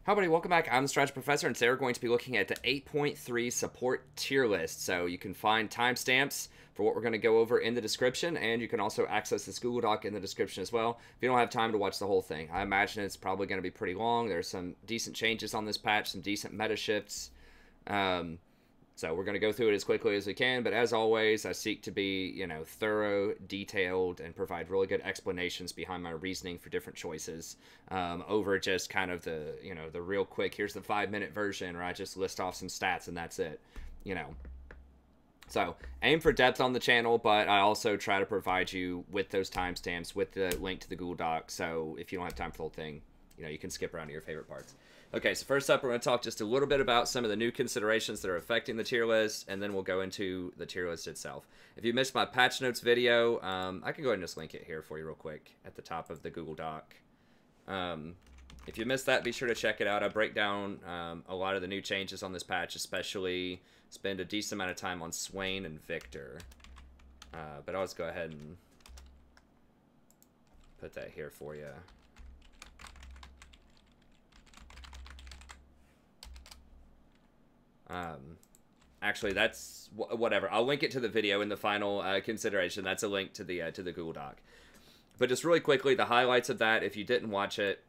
Hi, everybody. Welcome back. I'm the Strategy Professor, and today we're going to be looking at the 8.3 support tier list. So you can find timestamps for what we're going to go over in the description, and you can also access this Google Doc in the description as well if you don't have time to watch the whole thing. I imagine it's probably going to be pretty long. There's some decent changes on this patch, some decent meta shifts. So we're going to go through it as quickly as we can, but as always, I seek to be, thorough, detailed, and provide really good explanations behind my reasoning for different choices over just kind of the real quick, here's the 5-minute version, or I just list off some stats and that's it. So aim for depth on the channel, but I also try to provide you with those timestamps, with the link to the Google Doc, so if you don't have time for the whole thing, you can skip around to your favorite parts. Okay, so first up, we're going to talk just a little bit about some of the new considerations that are affecting the tier list, and then we'll go into the tier list itself. If you missed my patch notes video, I can go ahead and just link it here for you real quick at the top of the Google Doc. If you missed that, be sure to check it out. I break down a lot of the new changes on this patch, especially spend a decent amount of time on Swain and Victor. But I'll just go ahead and put that here for you. Actually, that's whatever. I'll link it to the video in the final consideration. That's a link to the Google Doc. But just really quickly, the highlights of that, if you didn't watch it,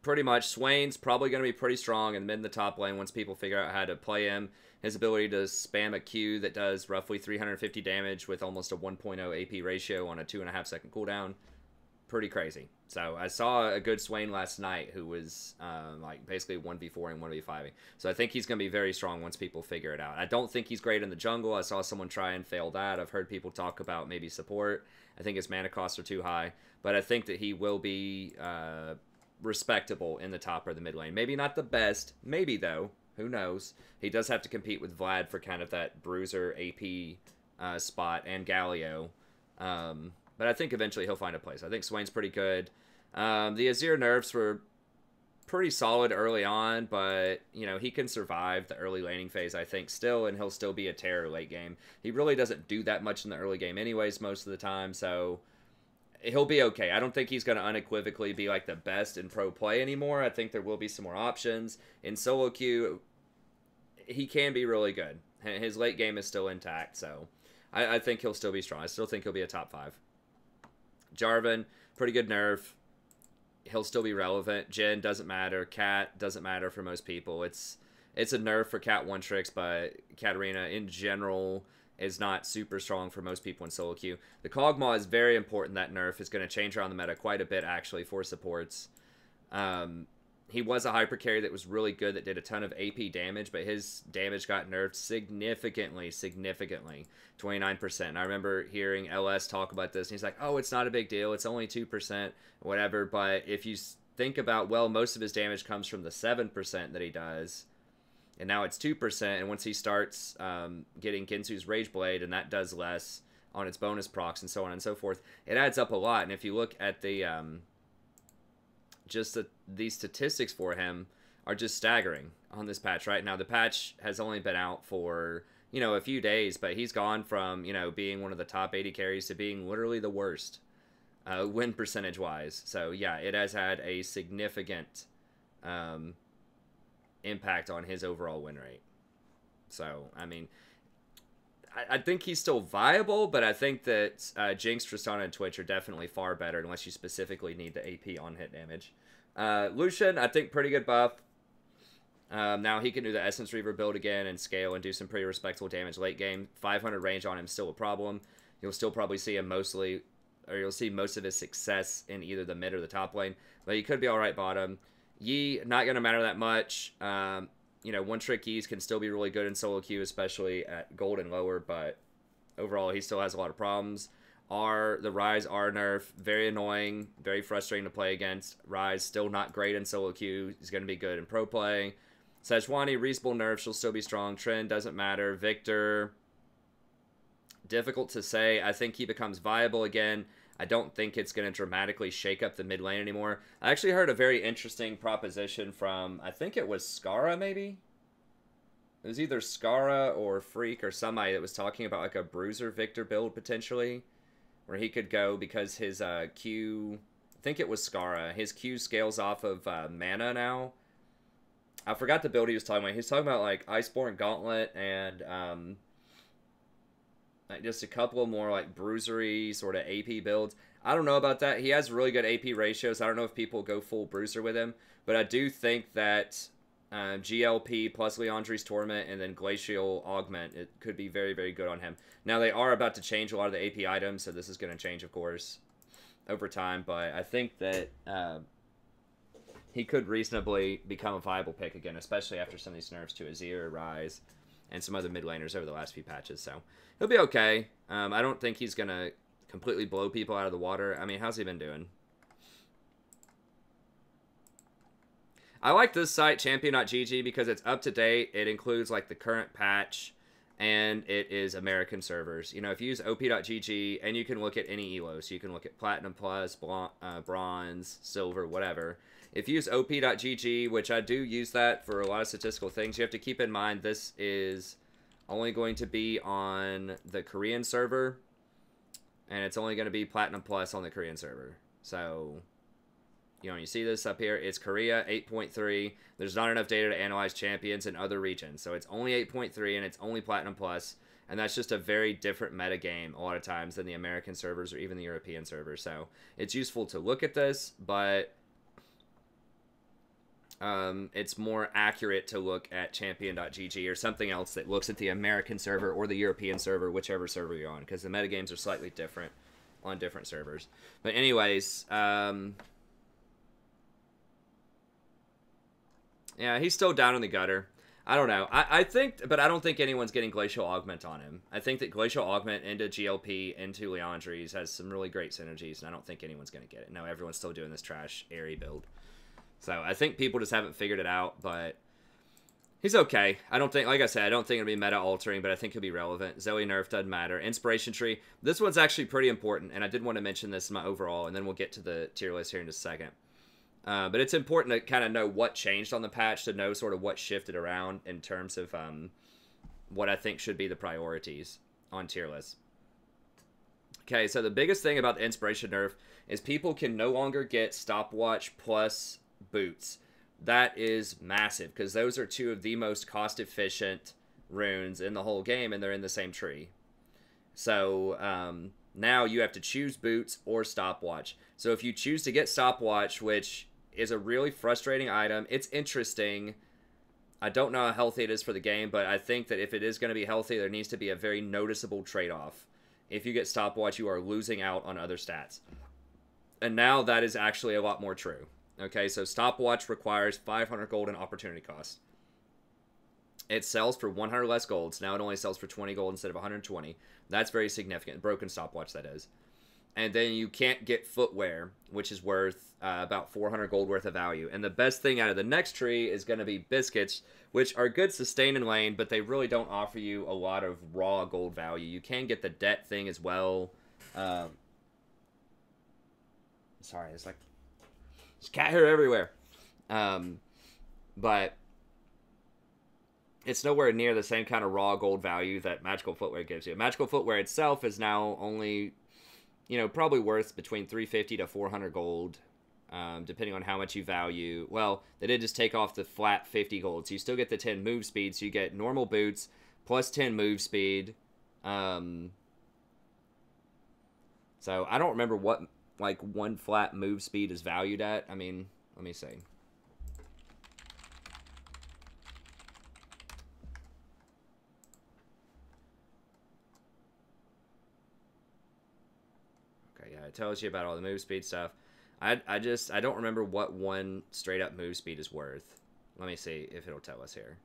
pretty much Swain's probably going to be pretty strong in mid and the top lane once people figure out how to play him. His ability to spam a Q that does roughly 350 damage with almost a 1.0 AP ratio on a 2.5-second cooldown. Pretty crazy. So I saw a good Swain last night who was like basically 1v4 and 1v5. So I think he's going to be very strong once people figure it out. I don't think he's great in the jungle. I saw someone try and fail that. I've heard people talk about maybe support. I think his mana costs are too high. But I think that he will be respectable in the top or the mid lane. Maybe not the best. Maybe, though. Who knows? He does have to compete with Vlad for kind of that bruiser AP spot and Galio. But I think eventually he'll find a place. I think Swain's pretty good. The Azir nerfs were pretty solid early on, but, he can survive the early laning phase, I think, still, and he'll still be a terror late game. He really doesn't do that much in the early game anyways most of the time, so he'll be okay. I don't think he's going to unequivocally be, like, the best in pro play anymore. I think there will be some more options. In solo queue, he can be really good. His late game is still intact, so I think he'll still be strong. I still think he'll be a top 5. Jarvan, pretty good nerf. He'll still be relevant. Jhin doesn't matter. Cat doesn't matter for most people. It's a nerf for Cat 1-tricks, but Katarina in general is not super strong for most people in solo queue. The Kog'Maw is very important. That nerf is going to change around the meta quite a bit, actually, for supports. He was a hyper carry that was really good, that did a ton of AP damage, but his damage got nerfed significantly, 29%. I remember hearing LS talk about this, and he's like, oh, it's not a big deal, it's only 2%, whatever, but if you think about, well, most of his damage comes from the 7% that he does, and now it's 2%, and once he starts getting Kinsu's Rage Blade, and that does less on its bonus procs, and so on and so forth, it adds up a lot, and if you look at the these statistics for him are just staggering on this patch right now. The patch has only been out for, a few days, but he's gone from, being one of the top 80 carries to being literally the worst win percentage-wise. So, yeah, it has had a significant impact on his overall win rate. So, I mean, I think he's still viable, but I think that Jinx, Tristana, and Twitch are definitely far better unless you specifically need the AP on hit damage. Lucian, I think pretty good buff. Now he can do the Essence Reaver build again and scale and do some pretty respectable damage late game. 500 range on him still a problem. You'll still probably see him mostly, or you'll see most of his success in either the mid or the top lane, but he could be alright bottom. Yi, not going to matter that much. One-trick Ys can still be really good in solo queue, especially at gold and lower, but overall he still has a lot of problems. The Ryze R nerf, very annoying, very frustrating to play against. Ryze still not great in solo queue. He's going to be good in pro play. Sejuani, reasonable nerf, she'll still be strong. Trend doesn't matter. Victor, difficult to say. I think he becomes viable again. I don't think it's going to dramatically shake up the mid lane anymore. I actually heard a very interesting proposition from, I think it was Skara, maybe? It was either Skara or Freak or somebody that was talking about like a Bruiser Victor build potentially, where he could go because his Q think it was Skara. His Q scales off of mana now. I forgot the build he was talking about. He was talking about like Iceborne Gauntlet and like just a couple of more like bruisery sort of AP builds. I don't know about that. He has really good AP ratios. I don't know if people go full bruiser with him, but I do think that GLP plus Leandri's Torment and then Glacial Augment, it could be very, very good on him. Now, they are about to change a lot of the AP items, so this is going to change, of course, over time, but I think that he could reasonably become a viable pick again, especially after some of these nerfs to Azir, Rise, and some other mid laners over the last few patches, so he'll be okay. I don't think he's going to completely blow people out of the water. I mean, how's he been doing? I like this site, champion.gg, because it's up to date. It includes like the current patch, and it is American servers. You know, if you use op.gg, and you can look at any elos, you can look at Platinum Plus, Bronze, Silver, whatever. If you use op.gg, which I do use that for a lot of statistical things, you have to keep in mind this is only going to be on the Korean server, and it's only going to be Platinum Plus on the Korean server. So, you know, you see this up here, it's Korea 8.3. There's not enough data to analyze champions in other regions. So it's only 8.3 and it's only Platinum Plus. And that's just a very different meta game a lot of times than the American servers or even the European servers. So it's useful to look at this, but it's more accurate to look at champion.gg or something else that looks at the American server or the European server, whichever server you're on, because the metagames are slightly different on different servers. But anyways, yeah, he's still down in the gutter. I don't know. I think, but I don't think anyone's getting Glacial Augment on him. I think that Glacial Augment into GLP, into Leandri's has some really great synergies, and I don't think anyone's going to get it. No, everyone's still doing this trash Airy build. So I think people just haven't figured it out, but he's okay. I don't think, like I said, I don't think it'll be meta-altering, but I think he'll be relevant. Zoe nerf doesn't matter. Inspiration Tree. This one's actually pretty important, and I did want to mention this in my overall, and then we'll get to the tier list here in just a second. But it's important to kind of know what changed on the patch, to know sort of what shifted around in terms of what I think should be the priorities on tier lists. Okay, so the biggest thing about the Inspiration nerf is people can no longer get Stopwatch plus Boots. That is massive, because those are two of the most cost-efficient runes in the whole game, and they're in the same tree. So now you have to choose Boots or Stopwatch. So if you choose to get Stopwatch, which is a really frustrating item, it's interesting. I don't know how healthy it is for the game, but I think that if it is going to be healthy, there needs to be a very noticeable trade-off. If you get Stopwatch, you are losing out on other stats. And now that is actually a lot more true. Okay, so Stopwatch requires 500 gold in opportunity cost. It sells for 100 less gold, so now it only sells for 20 gold instead of 120. That's very significant. Broken Stopwatch, that is. And then you can't get Footwear, which is worth about 400 gold worth of value. And the best thing out of the next tree is going to be Biscuits, which are good sustain and lane, but they really don't offer you a lot of raw gold value. You can get the debt thing as well. Sorry, it's like... there's cat hair everywhere. But it's nowhere near the same kind of raw gold value that Magical Footwear gives you. Magical Footwear itself is now only, you know, probably worth between 350 to 400 gold, depending on how much you value. Well, they did just take off the flat 50 gold, so you still get the 10 move speed, so you get normal boots plus 10 move speed. So I don't remember what, like, one flat move speed is valued at. I mean, let me see. Okay, yeah, it tells you about all the move speed stuff. I don't remember what one straight up move speed is worth. Let me see if it'll tell us here.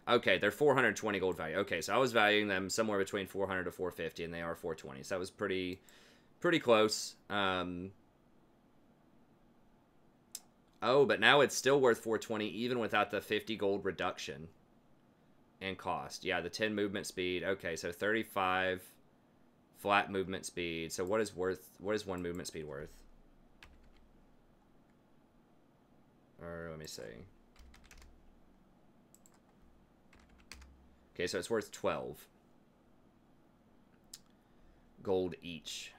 Okay, they're 420 gold value. Okay, so I was valuing them somewhere between 400 to 450, and they are 420. So that was pretty close. Oh, but now it's still worth 420 even without the 50 gold reduction in cost. Yeah, the 10 movement speed. Okay, so 35 flat movement speed. So what is one movement speed worth? Or let me see. Okay, so it's worth 12 gold each.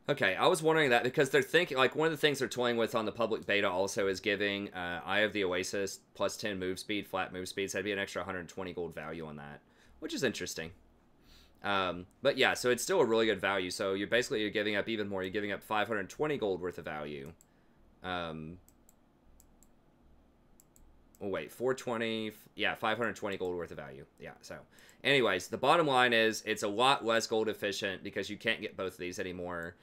Okay, I was wondering that because they're thinking, like, one of the things they're toying with on the public beta also is giving Eye of the Oasis plus 10 move speed, flat move speed, so that'd be an extra 120 gold value on that, which is interesting. But yeah, so it's still a really good value, so you're giving up even more. You're giving up 520 gold worth of value. Oh wait, 420, yeah, 520 gold worth of value. Yeah, so anyways, the bottom line is it's a lot less gold efficient because you can't get both of these anymore.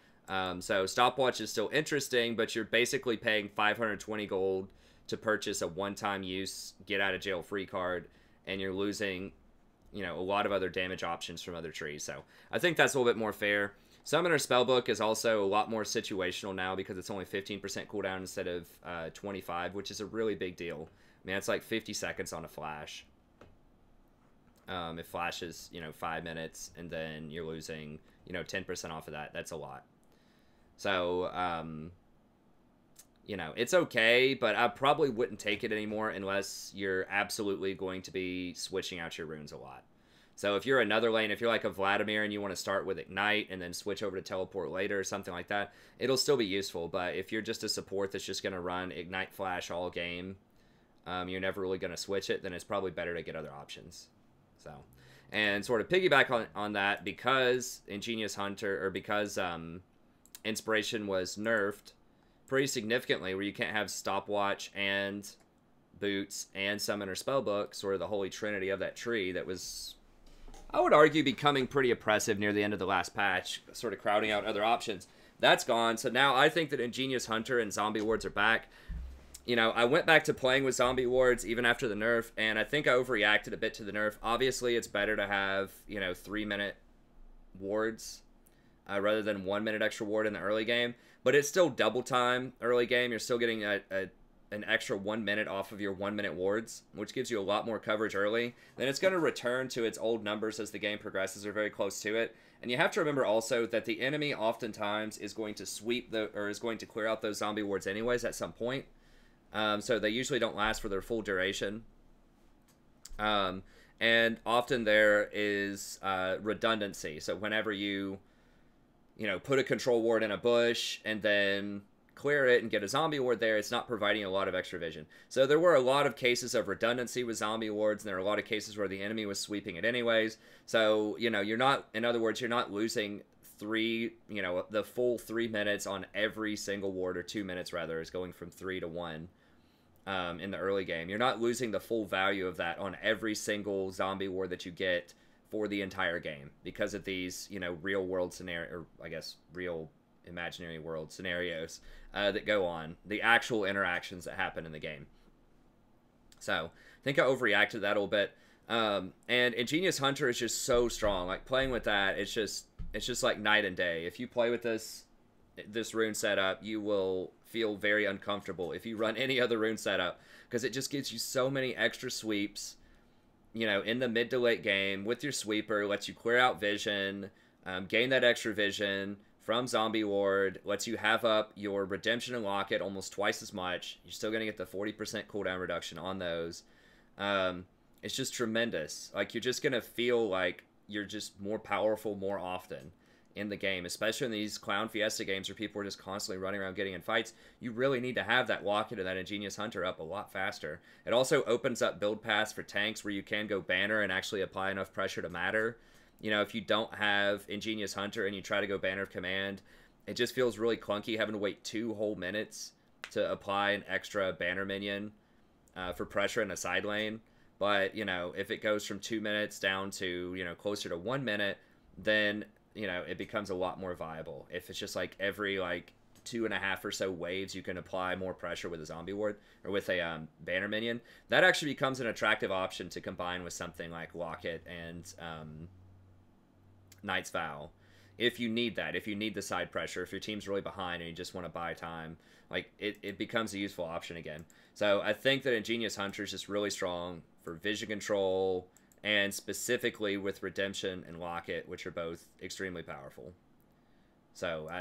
So stopwatch is still interesting, but you're basically paying 520 gold to purchase a one-time use, get out of jail free card, and you're losing, you know, a lot of other damage options from other trees. So I think that's a little bit more fair. Summoner Spellbook is also a lot more situational now because it's only 15% cooldown instead of 25, which is a really big deal. I mean, it's like 50 seconds on a flash. If flash is, you know, 5 minutes, and then you're losing, you know, 10% off of that. That's a lot. So, you know, it's okay, but I probably wouldn't take it anymore unless you're absolutely going to be switching out your runes a lot. So if you're another lane, if you're like a Vladimir and you want to start with Ignite and then switch over to Teleport later or something like that, it'll still be useful. But if you're just a support that's just going to run Ignite Flash all game, you're never really going to switch it, then it's probably better to get other options. So, and sort of piggyback on that, because Ingenious Hunter, or because Inspiration was nerfed pretty significantly, where you can't have Stopwatch and Boots and Summoner Spellbook, sort of the holy trinity of that tree that was, I would argue, becoming pretty oppressive near the end of the last patch, sort of crowding out other options. That's gone, so now I think that Ingenious Hunter and Zombie Wards are back. You know, I went back to playing with Zombie Wards even after the nerf, and I think I overreacted a bit to the nerf. Obviously, it's better to have, you know, 3-minute wards rather than 1 minute extra ward in the early game, but it's still double time early game. You're still getting an extra 1 minute off of your 1 minute wards, which gives you a lot more coverage early. Then it's going to return to its old numbers as the game progresses, or very close to it. And you have to remember also that the enemy oftentimes is going to is going to clear out those zombie wards anyways at some point. So they usually don't last for their full duration. And often there is redundancy. So whenever you know, put a control ward in a bush and then clear it and get a zombie ward there, it's not providing a lot of extra vision. So there were a lot of cases of redundancy with zombie wards, and there are a lot of cases where the enemy was sweeping it anyways. So, you know, you're not, in other words, you're not losing the full 3 minutes on every single ward, or 2 minutes rather, is going from 3 to 1 in the early game. You're not losing the full value of that on every single zombie ward that you get for the entire game, because of these, you know, real world scenario, or I guess real imaginary world scenarios that go on, the actual interactions that happen in the game. So I think I overreacted to that a little bit. And Ingenious Hunter is just so strong. Like, playing with that, it's just like night and day. If you play with this rune setup, you will feel very uncomfortable if you run any other rune setup, because it just gives you so many extra sweeps, you know, in the mid to late game with your sweeper. Lets you clear out vision, gain that extra vision from Zombie Ward, lets you have up your Redemption and Locket almost twice as much. You're still going to get the 40% cooldown reduction on those. It's just tremendous. Like, you're just going to feel like you're just more powerful more often in the game, especially in these Clown Fiesta games where people are just constantly running around getting in fights. You really need to have that Locket and that Ingenious Hunter up a lot faster. It also opens up build paths for tanks where you can go banner and actually apply enough pressure to matter. You know, if you don't have Ingenious Hunter and you try to go Banner of Command, it just feels really clunky having to wait 2 whole minutes to apply an extra banner minion for pressure in a side lane. But, you know, if it goes from 2 minutes down to, you know, closer to 1 minute, then, you know, it becomes a lot more viable. If it's just like every, like, 2.5 or so waves you can apply more pressure with a zombie ward, or with a banner minion, that actually becomes an attractive option to combine with something like Locket and Knight's Vow. If you need that, if you need the side pressure, if your team's really behind and you just want to buy time, like, it becomes a useful option again. So I think that Ingenious Hunter is just really strong for vision control, and specifically with Redemption and Locket, which are both extremely powerful. So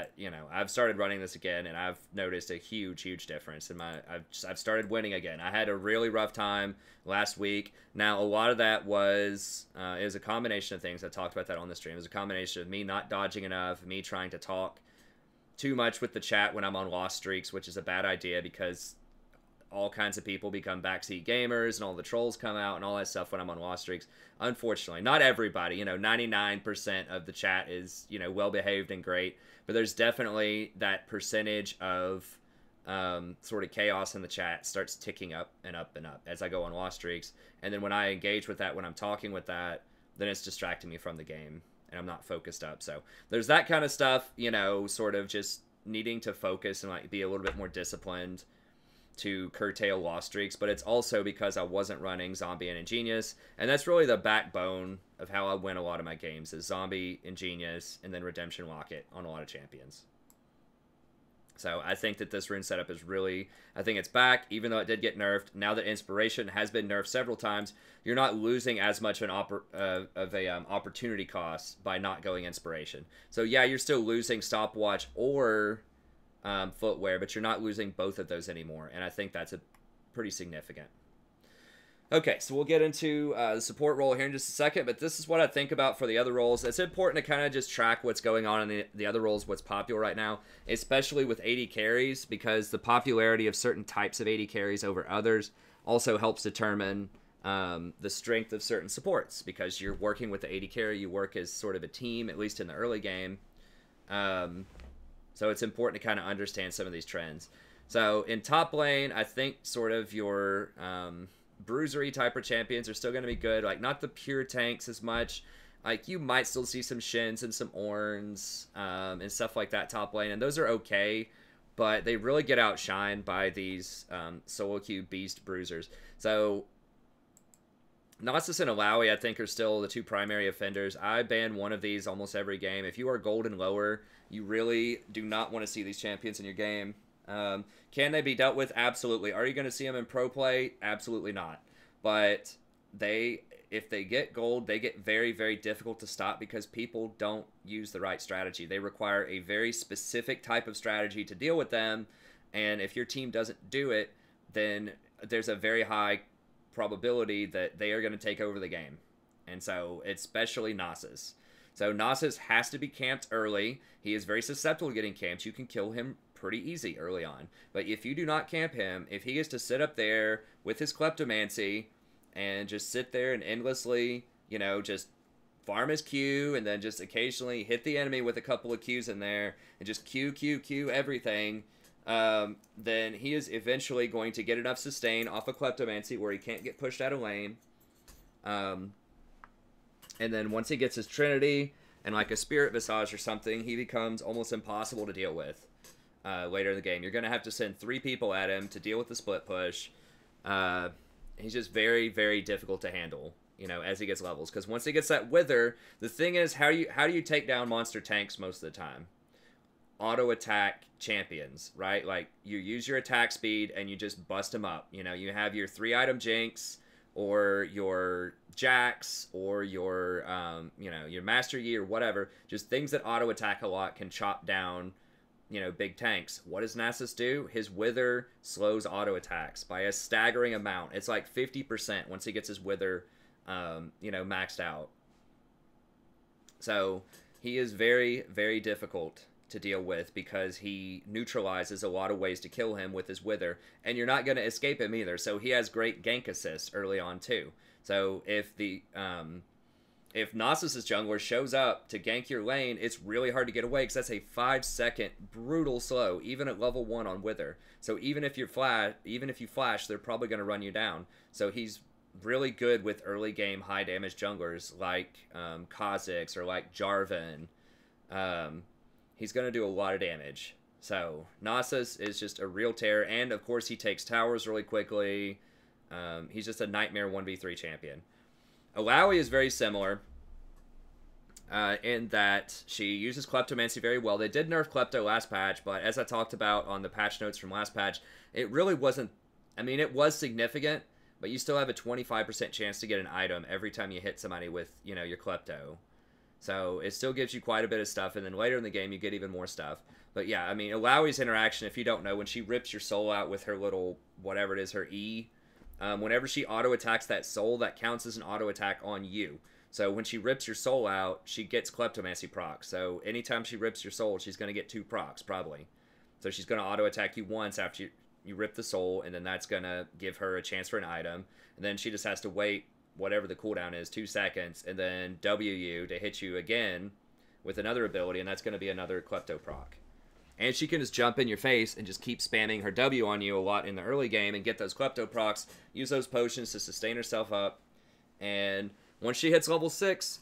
I've started running this again, and I've noticed a huge difference in I've started winning again. I had a really rough time last week. Now a lot of that was it was a combination of things. I talked about that on the stream. It was a combination of me not dodging enough, me trying to talk too much with the chat when I'm on lost streaks, which is a bad idea because all kinds of people become backseat gamers and all the trolls come out and all that stuff when I'm on lost streaks. Unfortunately, not everybody, 99% of the chat is, well behaved and great, but there's definitely that percentage of sort of chaos in the chat starts ticking up and up and up as I go on lost streaks. And then when I engage with that, when I'm talking with that, then it's distracting me from the game and I'm not focused up. So there's that kind of stuff, sort of just needing to focus and like be a little bit more disciplined to curtail lost streaks, but it's also because I wasn't running Zombie and Ingenious, and that's really the backbone of how I win a lot of my games is Zombie, Ingenious, and then Redemption Locket on a lot of champions. So I think that this rune setup is really, I think it's back, even though it did get nerfed. Now that Inspiration has been nerfed several times, you're not losing as much of an opportunity cost by not going Inspiration. So yeah, you're still losing Stopwatch or footwear, but you're not losing both of those anymore, and I think that's a pretty significant. Okay, so we'll get into the support role here in just a second, but this is what I think about for the other roles. It's important to kind of just track what's going on in the other roles, what's popular right now, especially with AD carries, because the popularity of certain types of AD carries over others also helps determine the strength of certain supports, because you're working with the AD carry, you work as sort of a team, at least in the early game. So it's important to kind of understand some of these trends. So in top lane, I think sort of your bruisery type of champions are still going to be good. Like not the pure tanks as much. Like you might still see some Shins and some Orns and stuff like that top lane. And those are okay, but they really get outshined by these solo queue beast bruisers. So Nasus and Alawi, I think, are still the two primary offenders. I ban one of these almost every game. If you are gold and lower, you really do not want to see these champions in your game. Can they be dealt with? Absolutely. Are you going to see them in pro play? Absolutely not. But if they get gold, they get very difficult to stop because people don't use the right strategy. They require a very specific type of strategy to deal with them, and if your team doesn't do it, then there's a very high probability that they are going to take over the game. And so, especially Nasus. So Nasus has to be camped early. He is very susceptible to getting camped. You can kill him pretty easy early on. But if you do not camp him, if he gets to sit up there with his kleptomancy and just sit there and endlessly, just farm his Q and then just occasionally hit the enemy with a couple of Qs in there and just Q everything, then he is eventually going to get enough sustain off of kleptomancy where he can't get pushed out of lane. And then once he gets his Trinity and like a Spirit Visage or something, he becomes almost impossible to deal with later in the game. You're going to have to send 3 people at him to deal with the split push. He's just very difficult to handle, as he gets levels. Because once he gets that Wither, the thing is, how do you take down monster tanks most of the time? Auto attack champions, right? Like you use your attack speed and you just bust them up. You have your 3-item Jinx or your Jax or your your Master Yi or whatever, just things that auto attack a lot can chop down big tanks. What does Nasus do? His Wither slows auto attacks by a staggering amount. It's like 50% once he gets his Wither maxed out. So he is very difficult to deal with because he neutralizes a lot of ways to kill him with his Wither, and you're not going to escape him either. So he has great gank assist early on too. So if Nasus' jungler shows up to gank your lane, it's really hard to get away because that's a 5-second brutal slow, even at level 1 on Wither. So even if you flash, they're probably going to run you down. So he's really good with early game high damage junglers like Kha'Zix or like Jarvan. He's going to do a lot of damage. So Nasus is just a real terror, and of course he takes towers really quickly. He's just a nightmare 1v3 champion. Alawi is very similar in that she uses Kleptomancy very well. They did nerf Klepto last patch, but as I talked about on the patch notes from last patch, it really wasn't... I mean, it was significant, but you still have a 25% chance to get an item every time you hit somebody with, your Klepto. So it still gives you quite a bit of stuff, and then later in the game you get even more stuff. But yeah, I mean, Illaoi's interaction, if you don't know, when she rips your soul out with her little, whatever it is, her E, whenever she auto-attacks that soul, that counts as an auto-attack on you. So when she rips your soul out, she gets Kleptomancy procs. So anytime she rips your soul, she's going to get 2 procs, probably. So she's going to auto-attack you once after you rip the soul, and then that's going to give her a chance for an item. And then she just has to wait whatever the cooldown is, 2 seconds, and then W you to hit you again with another ability, and that's going to be another Klepto proc. And she can just jump in your face and just keep spamming her W on you a lot in the early game and get those Klepto procs, use those potions to sustain herself up, and once she hits level 6,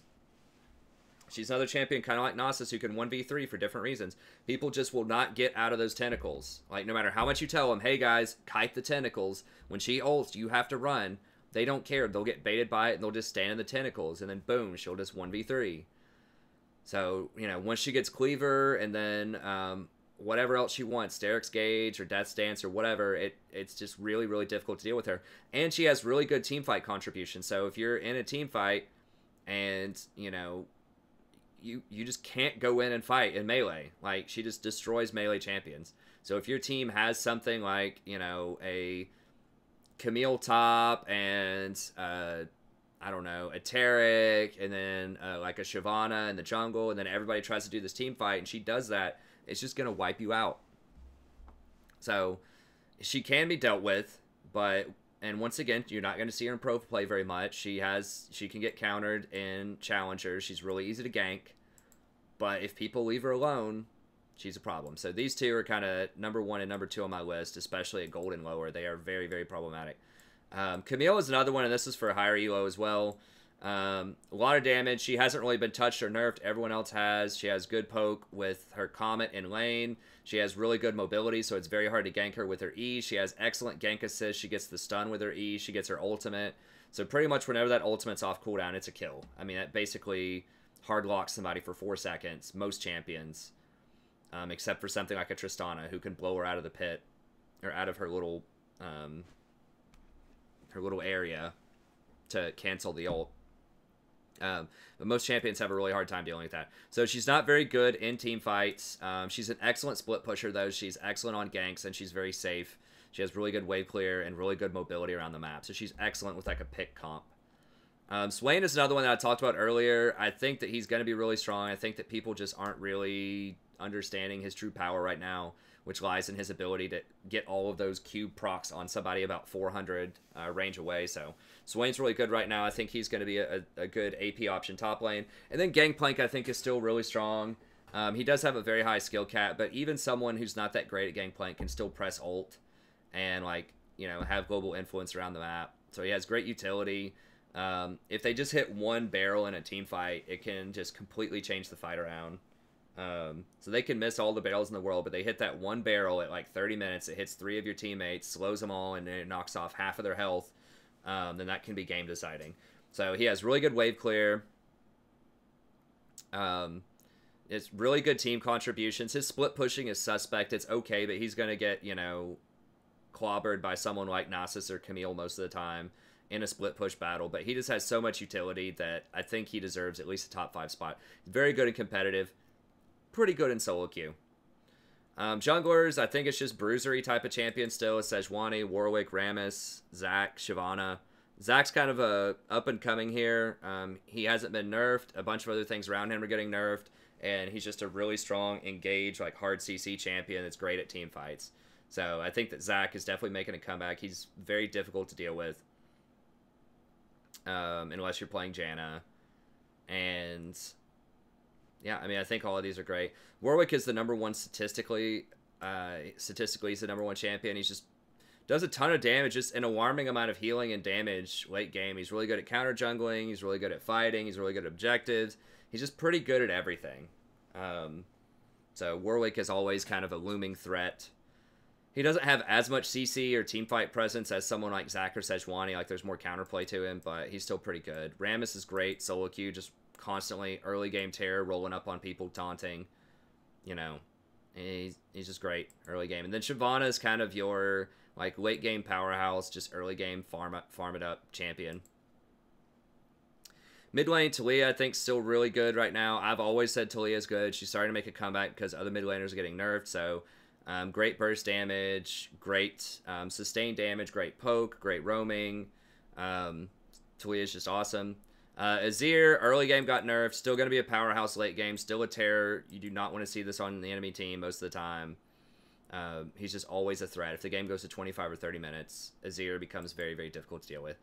she's another champion kind of like Nasus who can 1v3 for different reasons. People just will not get out of those tentacles. Like, no matter how much you tell them, hey guys, kite the tentacles, when she ults, you have to run. They don't care. They'll get baited by it, and they'll just stand in the tentacles, and then boom, she'll just 1v3. So, you know, once she gets Cleaver, and then whatever else she wants, Taric's Gauge, or Death's Dance, or whatever, it's just really, really difficult to deal with her. And she has really good teamfight contribution, so if you're in a team fight, and, you know, you just can't go in and fight in melee. Like, she just destroys melee champions. So if your team has something like, you know, a Camille top and I don't know, a Taric, and then like a Shyvana in the jungle, and then everybody tries to do this team fight, and she does that, it's just gonna wipe you out. So she can be dealt with, but, and once again, you're not going to see her in pro play very much. She can get countered in challengers. She's really easy to gank, but if people leave her alone, she's a problem. So these two are kind of number 1 and number 2 on my list, especially at gold and lower. They are very, very problematic. Camille is another one, and this is for higher elo as well. A lot of damage. She hasn't really been touched or nerfed. Everyone else has. She has good poke with her Comet in lane. She has really good mobility, so it's very hard to gank her with her E. She has excellent gank assist. She gets the stun with her E. She gets her ultimate. So pretty much whenever that ultimate's off cooldown, it's a kill. I mean, that basically hard locks somebody for 4 seconds. Most champions, except for something like a Tristana, who can blow her out of the pit, or out of her little area to cancel the ult. But most champions have a really hard time dealing with that. So she's not very good in team fights. She's an excellent split pusher, though. She's excellent on ganks, and she's very safe. She has really good wave clear and really good mobility around the map. So she's excellent with like a pick comp. Swain is another one that I talked about earlier. I think that he's going to be really strong. I think that people just aren't really understanding his true power right now, which lies in his ability to get all of those cube procs on somebody about 400 range away. So Swain's really good right now. I think he's going to be a good AP option top lane. And then Gangplank, I think, is still really strong. He does have a very high skill cap, but even someone who's not that great at Gangplank can still press ult and, like, you know, have global influence around the map. So he has great utility. If they just hit one barrel in a team fight, it can just completely change the fight around. So they can miss all the barrels in the world, but they hit that one barrel at like 30 minutes. It hits 3 of your teammates, slows them all, and then it knocks off half of their health. Then that can be game deciding. So he has really good wave clear. It's really good team contributions. His split pushing is suspect. It's okay, but he's going to get, you know, clobbered by someone like Nasus or Camille most of the time in a split push battle. But he just has so much utility that I think he deserves at least a top 5 spot. Very good and competitive. Pretty good in solo queue. Junglers, I think it's just bruisery type of champion still. It's Sejuani, Warwick, Rammus, Zac, Shyvana. Zac's kind of a up and coming here. He hasn't been nerfed. A bunch of other things around him are getting nerfed, and he's just a really strong, engaged, like hard CC champion that's great at team fights. So I think that Zac is definitely making a comeback. He's very difficult to deal with, unless you're playing Janna. And yeah, I mean, I think all of these are great. Warwick is the number 1 statistically. Statistically, he's the number 1 champion. He's just does a ton of damage, just an alarming amount of healing and damage late game. He's really good at counter jungling. He's really good at fighting. He's really good at objectives. He's just pretty good at everything. So Warwick is always kind of a looming threat. He doesn't have as much CC or teamfight presence as someone like Zac or Sejuani. Like, there's more counterplay to him, but he's still pretty good. Rammus is great. Solo queue, just constantly early game terror, rolling up on people, taunting. You know, he's just great early game. And then Shyvana is kind of your, like, late game powerhouse, just early game farm it up champion. Mid lane, Talia, I think, still really good right now. I've always said Talia's good. She's starting to make a comeback because other mid laners are getting nerfed. So, great burst damage, great sustained damage, great poke, great roaming. Talia's just awesome. Azir, early game got nerfed. Still going to be a powerhouse late game. Still a terror. You do not want to see this on the enemy team most of the time. He's just always a threat. If the game goes to 25 or 30 minutes, Azir becomes very, very difficult to deal with.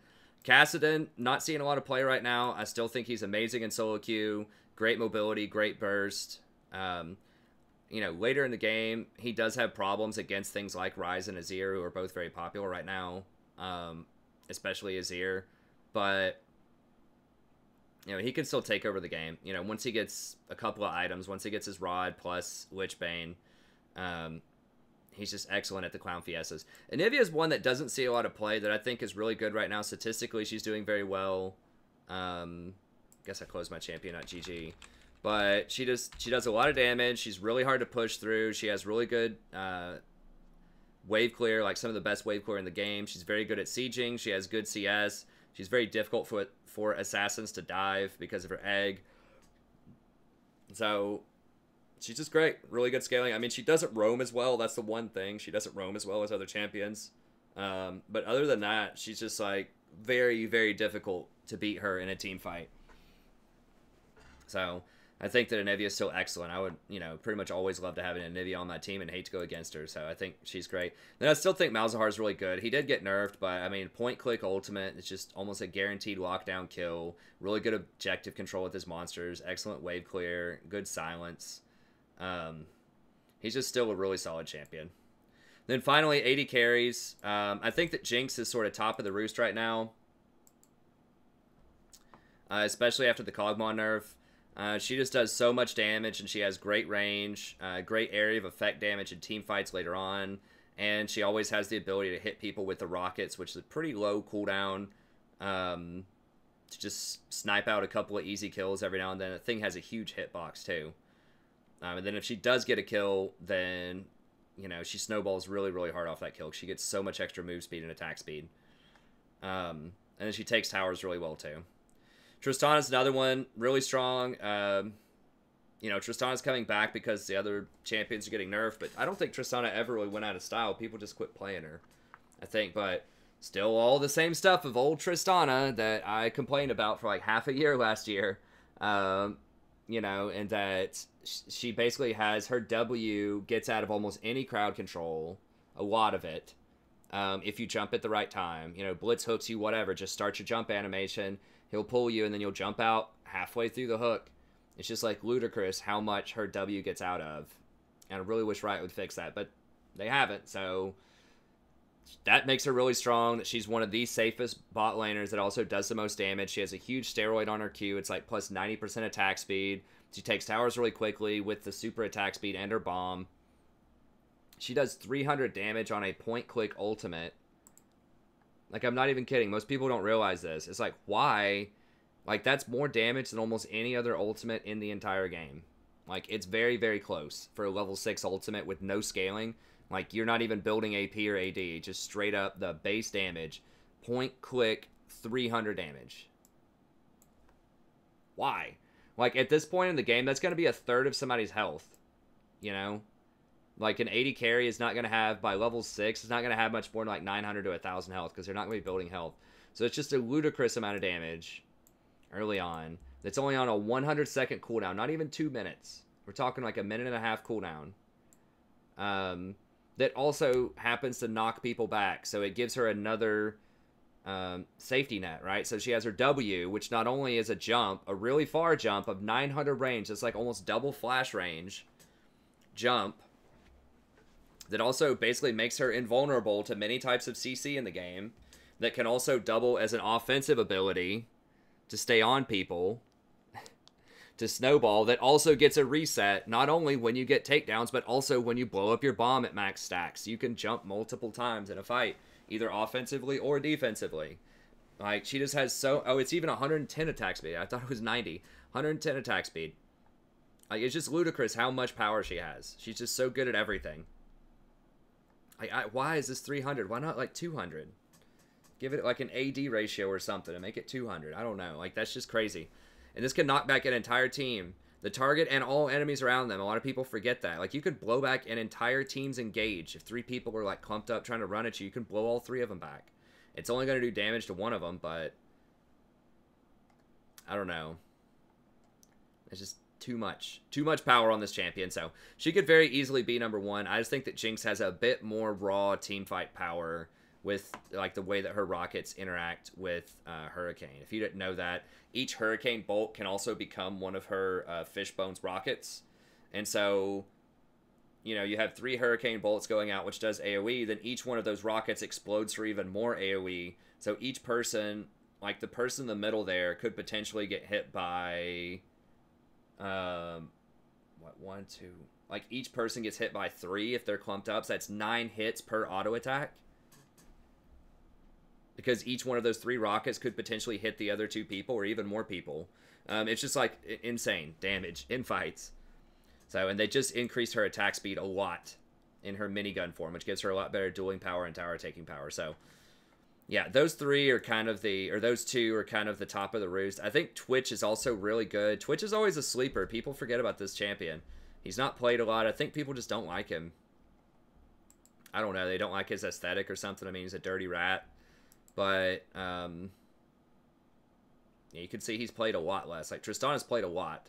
Kassadin, not seeing a lot of play right now. I still think he's amazing in solo queue. Great mobility, great burst. You know, later in the game, he does have problems against things like Ryze and Azir, who are both very popular right now. Especially Azir. But, you know, he can still take over the game. You know, once he gets a couple of items, once he gets his Rod plus Lichbane, he's just excellent at the Clown Fiestas. Anivia is one that doesn't see a lot of play that I think is really good right now. Statistically, she's doing very well. Guess I closed my champion, not GG. But she does a lot of damage. She's really hard to push through. She has really good wave clear, like some of the best wave clear in the game. She's very good at sieging. She has good CS. She's very difficult for assassins to dive because of her egg. So she's just great. Really good scaling. I mean, she doesn't roam as well. That's the one thing. She doesn't roam as well as other champions. But other than that, she's just like very, very difficult to beat her in a team fight. So I think that Anivia is still excellent. I would, you know, pretty much always love to have an Anivia on my team and hate to go against her. So I think she's great. Then I still think Malzahar is really good. He did get nerfed, but I mean, point-click ultimate. It's just almost a guaranteed lockdown kill. Really good objective control with his monsters. Excellent wave clear. Good silence. He's just still a really solid champion. Then finally, 80 carries. I think that Jinx is sort of top of the roost right now. Especially after the Kog'Maw nerf. She just does so much damage, and she has great range, great area of effect damage in team fights later on, and she always has the ability to hit people with the rockets, which is a pretty low cooldown, to just snipe out a couple of easy kills every now and then. The thing has a huge hitbox, too. And then if she does get a kill, then, you know, she snowballs really, really hard off that kill. She gets so much extra move speed and attack speed. And then she takes towers really well, too. Tristana's another one, really strong. You know, Tristana's coming back because the other champions are getting nerfed, but I don't think Tristana ever really went out of style. People just quit playing her, I think. But still all the same stuff of old Tristana that I complained about for like half a year last year. You know, and that she basically has her W gets out of almost any crowd control, a lot of it, if you jump at the right time. You know, Blitz hooks you, whatever. Just start your jump animation. He'll pull you, and then you'll jump out halfway through the hook. It's just, like, ludicrous how much her W gets out of. And I really wish Riot would fix that, but they haven't. So that makes her really strong, that she's one of the safest bot laners that also does the most damage. She has a huge steroid on her Q. It's, like, plus 90% attack speed. She takes towers really quickly with the super attack speed and her bomb. She does 300 damage on a point-click ultimate. Like, I'm not even kidding. Most people don't realize this. It's like, why? Like, that's more damage than almost any other ultimate in the entire game. Like, it's very, very close for a level 6 ultimate with no scaling. Like, you're not even building AP or AD. Just straight up the base damage. Point, click, 300 damage. Why? Like, at this point in the game, that's going to be a third of somebody's health. You know? Like, an 80 carry is not going to have, by level 6, it's not going to have much more than, like, 900 to 1,000 health, because they're not going to be building health. So it's just a ludicrous amount of damage early on. That's only on a 100-second cooldown, not even 2 minutes. We're talking, like, a minute and a half cooldown. That also happens to knock people back, so it gives her another safety net, right? So she has her W, which not only is a jump, a really far jump of 900 range, that's like almost double flash range jump, that also basically makes her invulnerable to many types of CC in the game, that can also double as an offensive ability to stay on people, to snowball, that also gets a reset, not only when you get takedowns, but also when you blow up your bomb at max stacks. You can jump multiple times in a fight, either offensively or defensively. Like, she just has so... Oh, it's even 110 attack speed. I thought it was 90. 110 attack speed. Like, it's just ludicrous how much power she has. She's just so good at everything. Like, why is this 300? Why not, like, 200? Give it like an AD ratio or something and make it 200. I don't know. Like, that's just crazy. And this can knock back an entire team. The target and all enemies around them. A lot of people forget that. Like, you could blow back an entire team's engage. If 3 people were, like, clumped up trying to run at you, you can blow all 3 of them back. It's only going to do damage to one of them, but I don't know. It's just too much. Too much power on this champion. So she could very easily be number 1. I just think that Jinx has a bit more raw teamfight power with like the way that her rockets interact with Hurricane. If you didn't know that, each Hurricane bolt can also become one of her Fishbone's rockets. And so, you know, you have 3 Hurricane bolts going out, which does AoE. Then each one of those rockets explodes for even more AoE. So each person, like the person in the middle there, could potentially get hit by... what, 1, 2... Like, each person gets hit by 3 if they're clumped up. So that's 9 hits per auto attack. Because each one of those 3 rockets could potentially hit the other 2 people or even more people. It's just, like, insane damage in fights. So, and they just increased her attack speed a lot in her minigun form, which gives her a lot better dueling power and tower taking power. So, yeah, those 3 are kind of the, or those 2 are kind of the top of the roost. I think Twitch is also really good. Twitch is always a sleeper. People forget about this champion. He's not played a lot. I think people just don't like him. I don't know. They don't like his aesthetic or something. I mean, he's a dirty rat. But, yeah, you can see he's played a lot less. Like, Tristana's played a lot.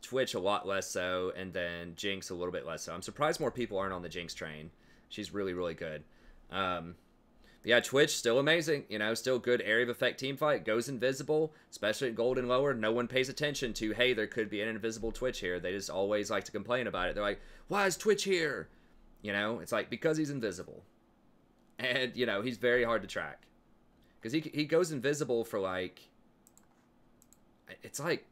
Twitch a lot less so, and then Jinx a little bit less so. I'm surprised more people aren't on the Jinx train. She's really, really good. Yeah, Twitch, still amazing. You know, still good area of effect team fight. Goes invisible, especially at gold and lower. No one pays attention to, hey, there could be an invisible Twitch here. They just always like to complain about it. They're like, why is Twitch here? You know, it's like, because he's invisible. And, you know, he's very hard to track. Because he goes invisible for, like... It's like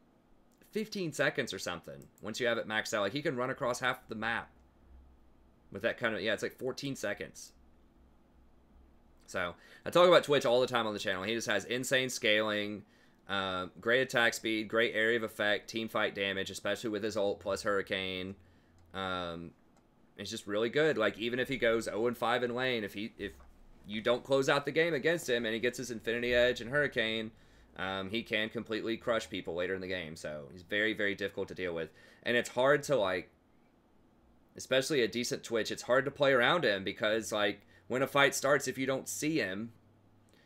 15 seconds or something. Once you have it maxed out. Like, he can run across half the map. With that kind of... Yeah, it's like 14 seconds. So, I talk about Twitch all the time on the channel. He just has insane scaling, great attack speed, great area of effect, team fight damage, especially with his ult plus Hurricane. It's just really good. Like, even if he goes 0-5 in lane, if you don't close out the game against him and he gets his Infinity Edge and Hurricane, he can completely crush people later in the game. So, he's very, very difficult to deal with. And it's hard to, like, especially a decent Twitch, it's hard to play around him because, like, when a fight starts, if you don't see him,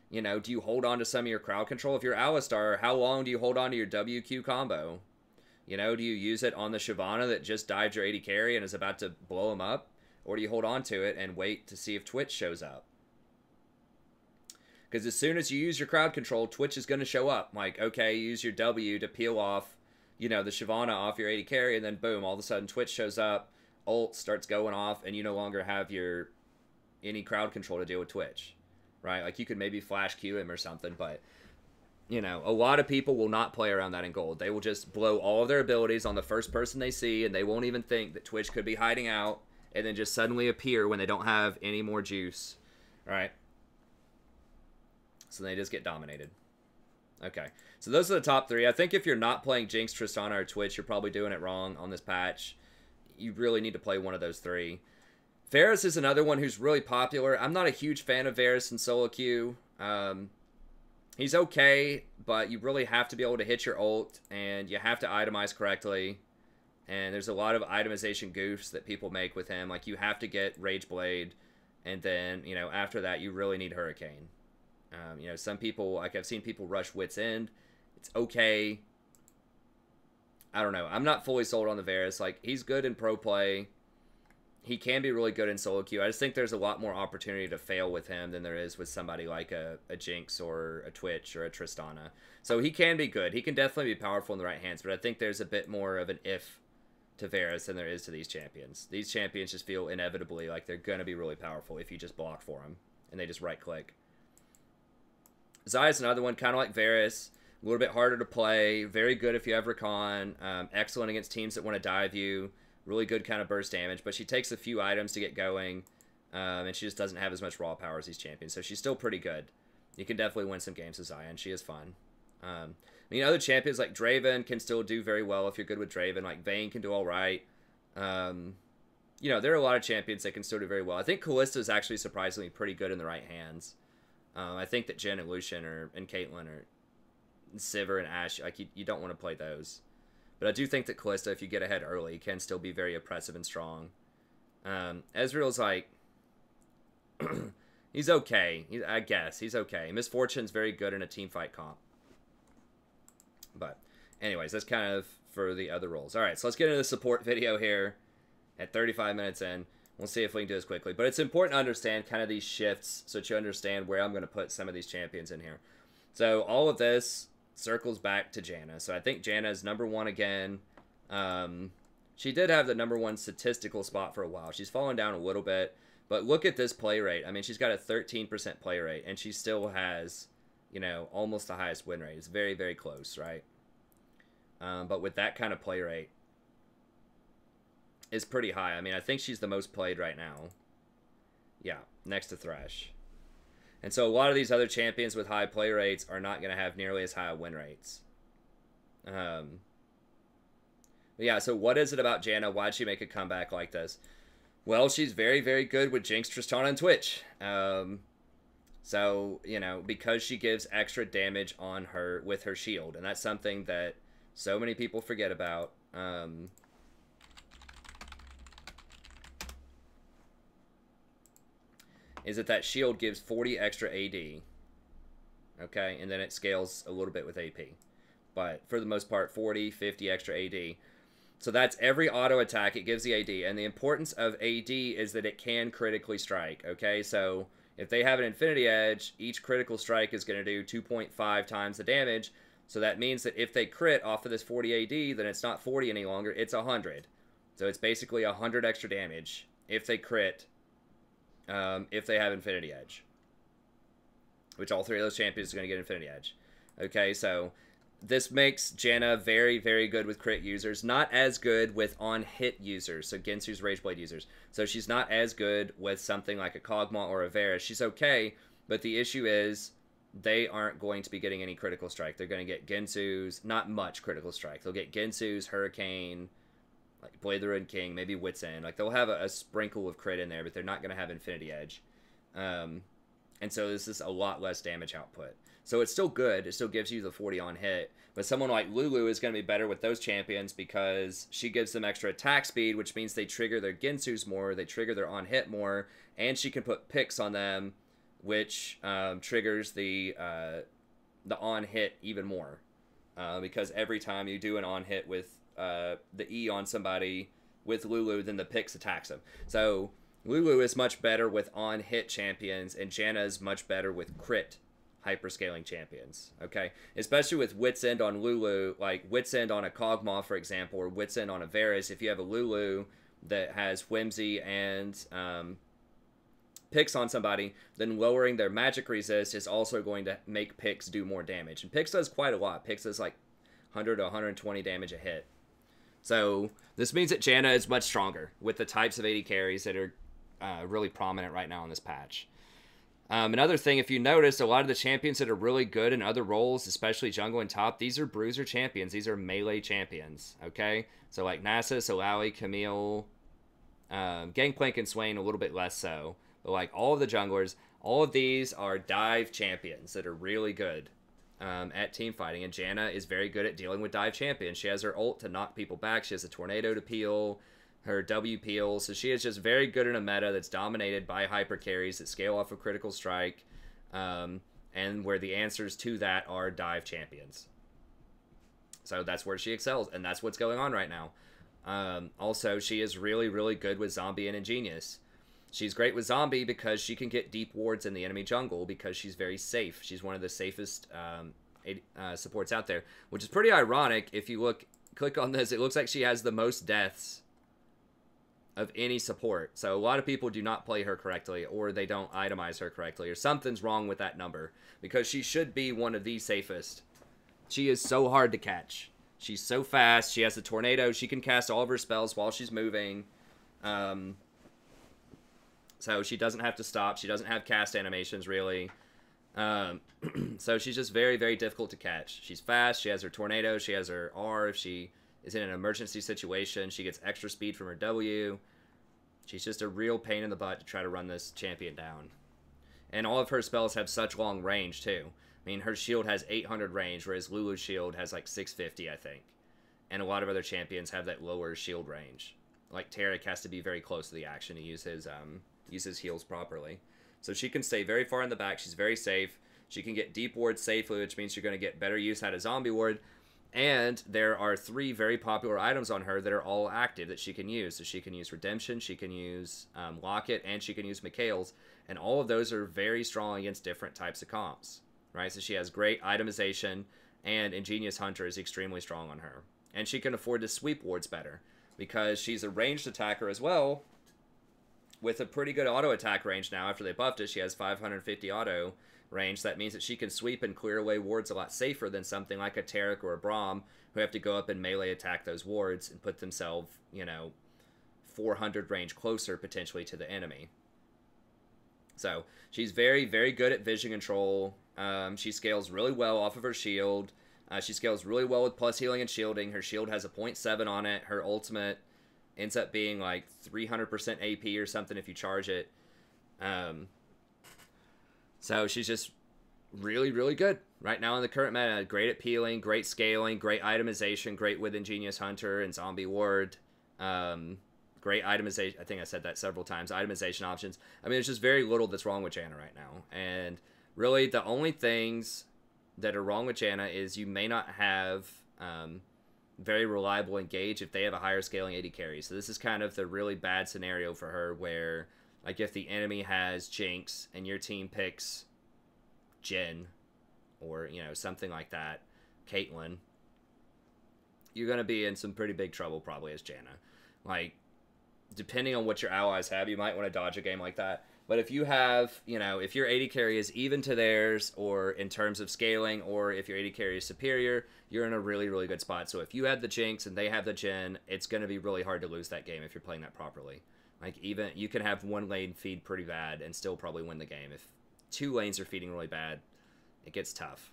you know, do you hold on to some of your crowd control? If you're Alistar, how long do you hold on to your WQ combo? You know, do you use it on the Shyvana that just dived your AD carry and is about to blow him up? Or do you hold on to it and wait to see if Twitch shows up? Because as soon as you use your crowd control, Twitch is going to show up. Like, okay, use your W to peel off, you know, the Shyvana off your AD carry, and then boom, all of a sudden Twitch shows up, ult starts going off, and you no longer have your any crowd control to deal with Twitch, right? Like, you could maybe flash Q him or something, but, you know, a lot of people will not play around that in gold. They will just blow all of their abilities on the first person they see, and they won't even think that Twitch could be hiding out, and then just suddenly appear when they don't have any more juice, right? So they just get dominated. Okay, so those are the top 3. I think if you're not playing Jinx, Tristana, or Twitch, you're probably doing it wrong on this patch. You really need to play one of those 3. Varus is another one who's really popular. I'm not a huge fan of Varus in solo queue. He's okay, but you really have to be able to hit your ult, and you have to itemize correctly. And there's a lot of itemization goofs that people make with him. Like, you have to get Rage Blade, and then, you know, after that, you really need Hurricane. You know, some people, like, I've seen people rush Wit's End. It's okay. I don't know. I'm not fully sold on the Varus. Like, he's good in pro play. He can be really good in solo queue. I just think there's a lot more opportunity to fail with him than there is with somebody like a Jinx or a Twitch or a Tristana. So he can be good. He can definitely be powerful in the right hands, but I think there's a bit more of an if to Varus than there is to these champions. These champions just feel inevitably like they're going to be really powerful if you just block for them and they just right-click. Zaya's another one, kind of like Varus. A little bit harder to play. Very good if you have Rakan. Excellent against teams that want to dive you. Really good kind of burst damage, but she takes a few items to get going, and she just doesn't have as much raw power as these champions, so she's still pretty good. You can definitely win some games with Zaya, and she is fun. I mean, other champions like Draven can still do very well if you're good with Draven. Like, Vayne can do all right. you know, there are a lot of champions that can still do very well. I think Kalista is actually surprisingly pretty good in the right hands. I think that Jen and Lucian and Caitlyn or Sivir and Ashe, like you don't want to play those. But I do think that Kalista, if you get ahead early, can still be very oppressive and strong. Ezreal's like, he's okay. I guess he's okay. Miss Fortune's very good in a team fight comp. But anyways, that's kind of for the other roles. All right, so let's get into the support video here at 35 minutes in. We'll see if we can do this quickly. But it's important to understand kind of these shifts so that you understand where I'm going to put some of these champions in here. So all of this circles back to Janna. So I think Janna is #1 again. She did have the #1 statistical spot for a while. She's fallen down a little bit. But look at this play rate. I mean, she's got a 13% play rate. And she still has, you know, almost the highest win rate. It's very, very close, right? But with that kind of play rate, is pretty high. I mean, I think she's the most played right now. Yeah, next to Thresh. And so a lot of these other champions with high play rates are not going to have nearly as high win rates. Yeah, so what is it about Janna? Why'd she make a comeback like this? Well, she's very, very good with Jinx, Tristana, and Twitch. So, you know, because she gives extra damage on her with her shield. And that's something that so many people forget about. Is that shield gives 40 extra AD. Okay, and then it scales a little bit with AP. But for the most part, 40, 50 extra AD. So that's every auto attack, it gives the AD. And the importance of AD is that it can critically strike. Okay, so if they have an Infinity Edge, each critical strike is going to do 2.5 times the damage. So that means that if they crit off of this 40 AD, then it's not 40 any longer, it's 100. So it's basically 100 extra damage if they crit. If they have Infinity Edge. Which all three of those champions are going to get Infinity Edge. Okay, so this makes Janna very, very good with crit users. Not as good with on-hit users. So Gensu's Rageblade users. So she's not as good with something like a Kog'Maw or a Varus. She's okay, but the issue is they aren't going to be getting any critical strike. They're going to get Gensu's, not much critical strike. They'll get Gensu's, Hurricane, like Blade the Ruined King, maybe Wit's End. Like they'll have a sprinkle of crit in there, but they're not going to have Infinity Edge. And so this is a lot less damage output. So it's still good. It still gives you the 40 on hit. But someone like Lulu is going to be better with those champions because she gives them extra attack speed, which means they trigger their Gensu's more, they trigger their on hit more, and she can put picks on them, which triggers the on hit even more. Because every time you do an on hit with the E on somebody with Lulu, then the Pix attacks them. So Lulu is much better with on-hit champions, and Janna is much better with crit hyperscaling champions, okay? Especially with Wit's End on Lulu, like Wit's End on a Kog'Maw, for example, or Wit's End on a Varus. If you have a Lulu that has Whimsy and Pix on somebody, then lowering their magic resist is also going to make Pix do more damage. And Pix does quite a lot. Pix does like 100 to 120 damage a hit. So this means that Janna is much stronger with the types of AD carries that are really prominent right now in this patch. Another thing, if you notice, a lot of the champions that are really good in other roles, especially jungle and top, these are bruiser champions. These are melee champions, okay? So like Nasus, Alawi, Camille, Gangplank, and Swain a little bit less so. But like all of the junglers, all of these are dive champions that are really good. At team fighting, and Janna is very good at dealing with dive champions. She has her ult to knock people back. She has a tornado to peel, her W peel. So she is just very good in a meta that's dominated by hyper carries that scale off of critical strike, and where the answers to that are dive champions. So that's where she excels, and that's what's going on right now. Also, she is really, really good with Zombie and Ingenious. She's great with Zombie because she can get deep wards in the enemy jungle because she's very safe. She's one of the safest supports out there, which is pretty ironic. If you click on this, it looks like she has the most deaths of any support. So a lot of people do not play her correctly, or they don't itemize her correctly, or something's wrong with that number because she should be one of the safest. She is so hard to catch. She's so fast. She has the tornado. She can cast all of her spells while she's moving. So she doesn't have to stop. She doesn't have cast animations, really. So she's just very, very difficult to catch. She's fast. She has her tornado. She has her R. If she is in an emergency situation, she gets extra speed from her W. She's just a real pain in the butt to try to run this champion down. And all of her spells have such long range, too. I mean, her shield has 800 range, whereas Lulu's shield has like 650, I think. And a lot of other champions have that lower shield range. Like, Taric has to be very close to the action to use his heals properly. So she can stay very far in the back. She's very safe. She can get deep ward safely, which means you're going to get better use out of zombie ward. And there are 3 very popular items on her that are all active that she can use. So she can use Redemption, she can use Locket, and she can use Mikhail's. And all of those are very strong against different types of comps. Right? So she has great itemization, and Ingenious Hunter is extremely strong on her. And she can afford to sweep wards better, because she's a ranged attacker as well, with a pretty good auto attack range now. After they buffed it, she has 550 auto range. That means that she can sweep and clear away wards a lot safer than something like a Taric or a Braum, who have to go up and melee attack those wards and put themselves, 400 range closer potentially to the enemy. So she's very, very good at vision control. She scales really well off of her shield. She scales really well with plus healing and shielding. Her shield has a 0.7 on it. Her ultimate ends up being like 300% AP or something if you charge it. So she's just really, really good right now in the current meta. Great at peeling, great scaling, great itemization, great with Ingenious Hunter and Zombie Ward. Great itemization. I think I said that several times. Itemization options. I mean, there's just very little that's wrong with Janna right now. And really, the only things that are wrong with Janna is you may not have very reliable engage if they have a higher scaling AD carry. So this is kind of the really bad scenario for her, where like if the enemy has Jinx and your team picks Jhin or something like that, Caitlyn, you're gonna be in some pretty big trouble probably as Janna. Like, depending on what your allies have, you might want to dodge a game like that. But if you have, if your AD carry is even to theirs, or in terms of scaling, or if your AD carry is superior, you're in a really, really good spot. So if you have the Jinx and they have the Jhin, it's going to be really hard to lose that game if you're playing that properly. Like, even, you can have one lane feed pretty bad and still probably win the game. If 2 lanes are feeding really bad, it gets tough.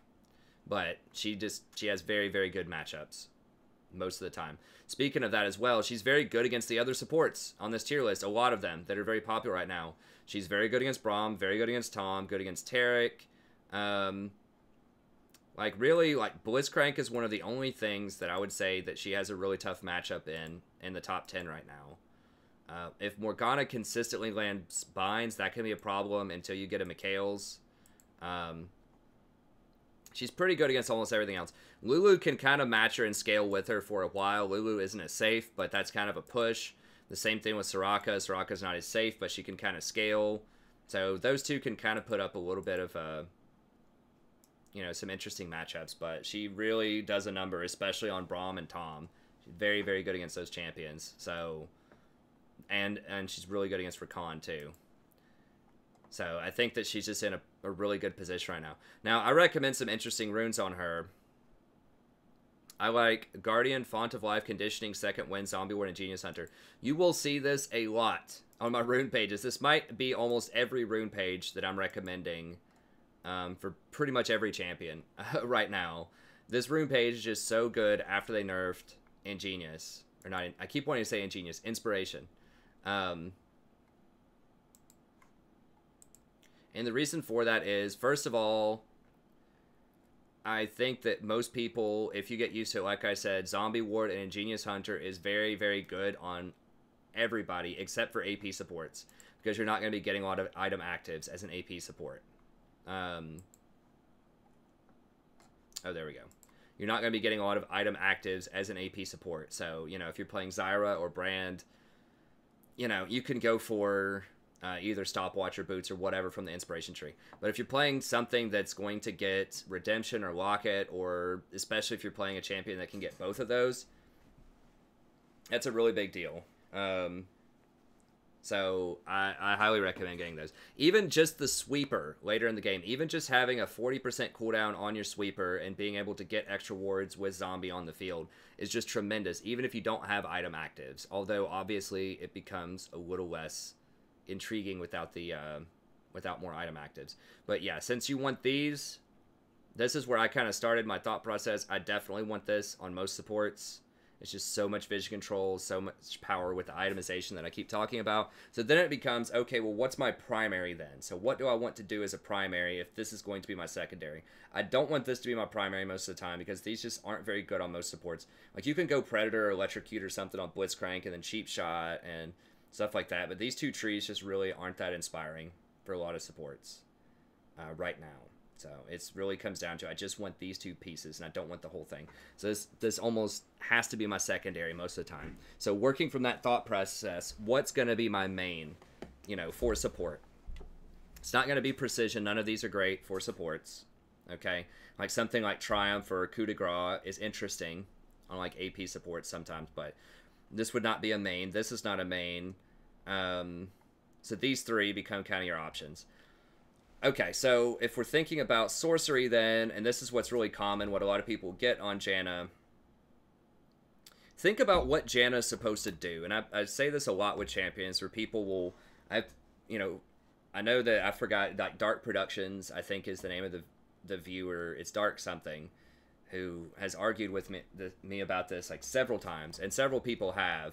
But she has very, very good matchups most of the time. Speaking of that as well, she's very good against the other supports on this tier list, a lot of them that are very popular right now. She's very good against Braum, very good against Tahm, good against Taric. Really, Blitzcrank is one of the only things that I would say that she has a really tough matchup in the top 10 right now. If Morgana consistently lands binds, that can be a problem until you get a Mikhail's. She's pretty good against almost everything else. Lulu can kind of match her and scale with her for a while. Lulu isn't as safe, but that's kind of a push. The same thing with Soraka. Soraka's not as safe, but she can kind of scale. So those two can kind of put up a little bit of, some interesting matchups. But she really does a number, especially on Braum and Tahm. She's very, very good against those champions. So, and she's really good against Rakan too. So I think that she's just in a really good position right now. Now, I recommend some interesting runes on her. I like Guardian, Font of Life, Conditioning, Second Wind, Zombie Ward, and Genius Hunter. You will see this a lot on my rune pages. This might be almost every rune page that I'm recommending for pretty much every champion right now. This rune page is just so good after they nerfed Ingenious. Or not, I keep wanting to say Ingenious. Inspiration. And the reason for that is, first of all, I think that most people, if you get used to it, like I said, Zombie Ward and Ingenious Hunter is very, very good on everybody except for AP supports, because you're not going to be getting a lot of item actives as an AP support. Oh, there we go. You're not going to be getting a lot of item actives as an AP support. So, if you're playing Zyra or Brand, you can go for either Stopwatch or Boots or whatever from the Inspiration Tree. But if you're playing something that's going to get Redemption or Locket, or especially if you're playing a champion that can get both of those, that's a really big deal. So I highly recommend getting those. Even just the sweeper later in the game, even just having a 40% cooldown on your sweeper and being able to get extra wards with zombie on the field is just tremendous, even if you don't have item actives. Although, obviously, it becomes a little less intriguing without the without more item actives. But yeah, since you want these, this is where I kind of started my thought process. I definitely want this on most supports, It's just so much vision control, so much power with the itemization that I keep talking about. So then it becomes, okay, well, what's my primary then? So what do I want to do as a primary if this is going to be my secondary? I don't want this to be my primary most of the time because these just aren't very good on most supports. Like, you can go Predator or Electrocute or something on Blitzcrank and then Cheap Shot and stuff like that. But these two trees just really aren't that inspiring for a lot of supports right now. So it really comes down to, I just want these two pieces and I don't want the whole thing. So this almost has to be my secondary most of the time. So working from that thought process, what's going to be my main, you know, for support? It's not going to be precision. None of these are great for supports. Okay. Like something like Triumph or Coup de Grace is interesting on like AP supports sometimes, but this would not be a main. This is not a main. So these three become kind of your options. Okay, so if we're thinking about sorcery then, and this is what's really common, what a lot of people get on Janna, think about what Janna is supposed to do. And I say this a lot with champions where people will, I know that I forgot, like Dark Productions, I think is the name of the viewer, it's Dark something, who has argued with me about this like several times, and several people have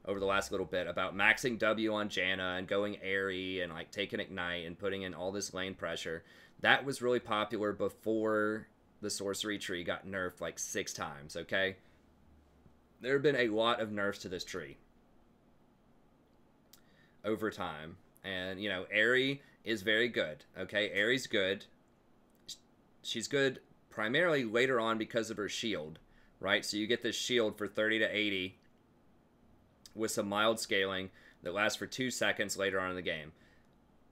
over the last little bit about maxing W on Janna and going airy and like taking Ignite and putting in all this lane pressure. That was really popular before the sorcery tree got nerfed like 6 times, okay? There have been a lot of nerfs to this tree over time. And, you know, airy is very good, okay? Airy's good. She's good primarily later on because of her shield, right? So you get this shield for 30 to 80 with some mild scaling that lasts for 2 seconds later on in the game.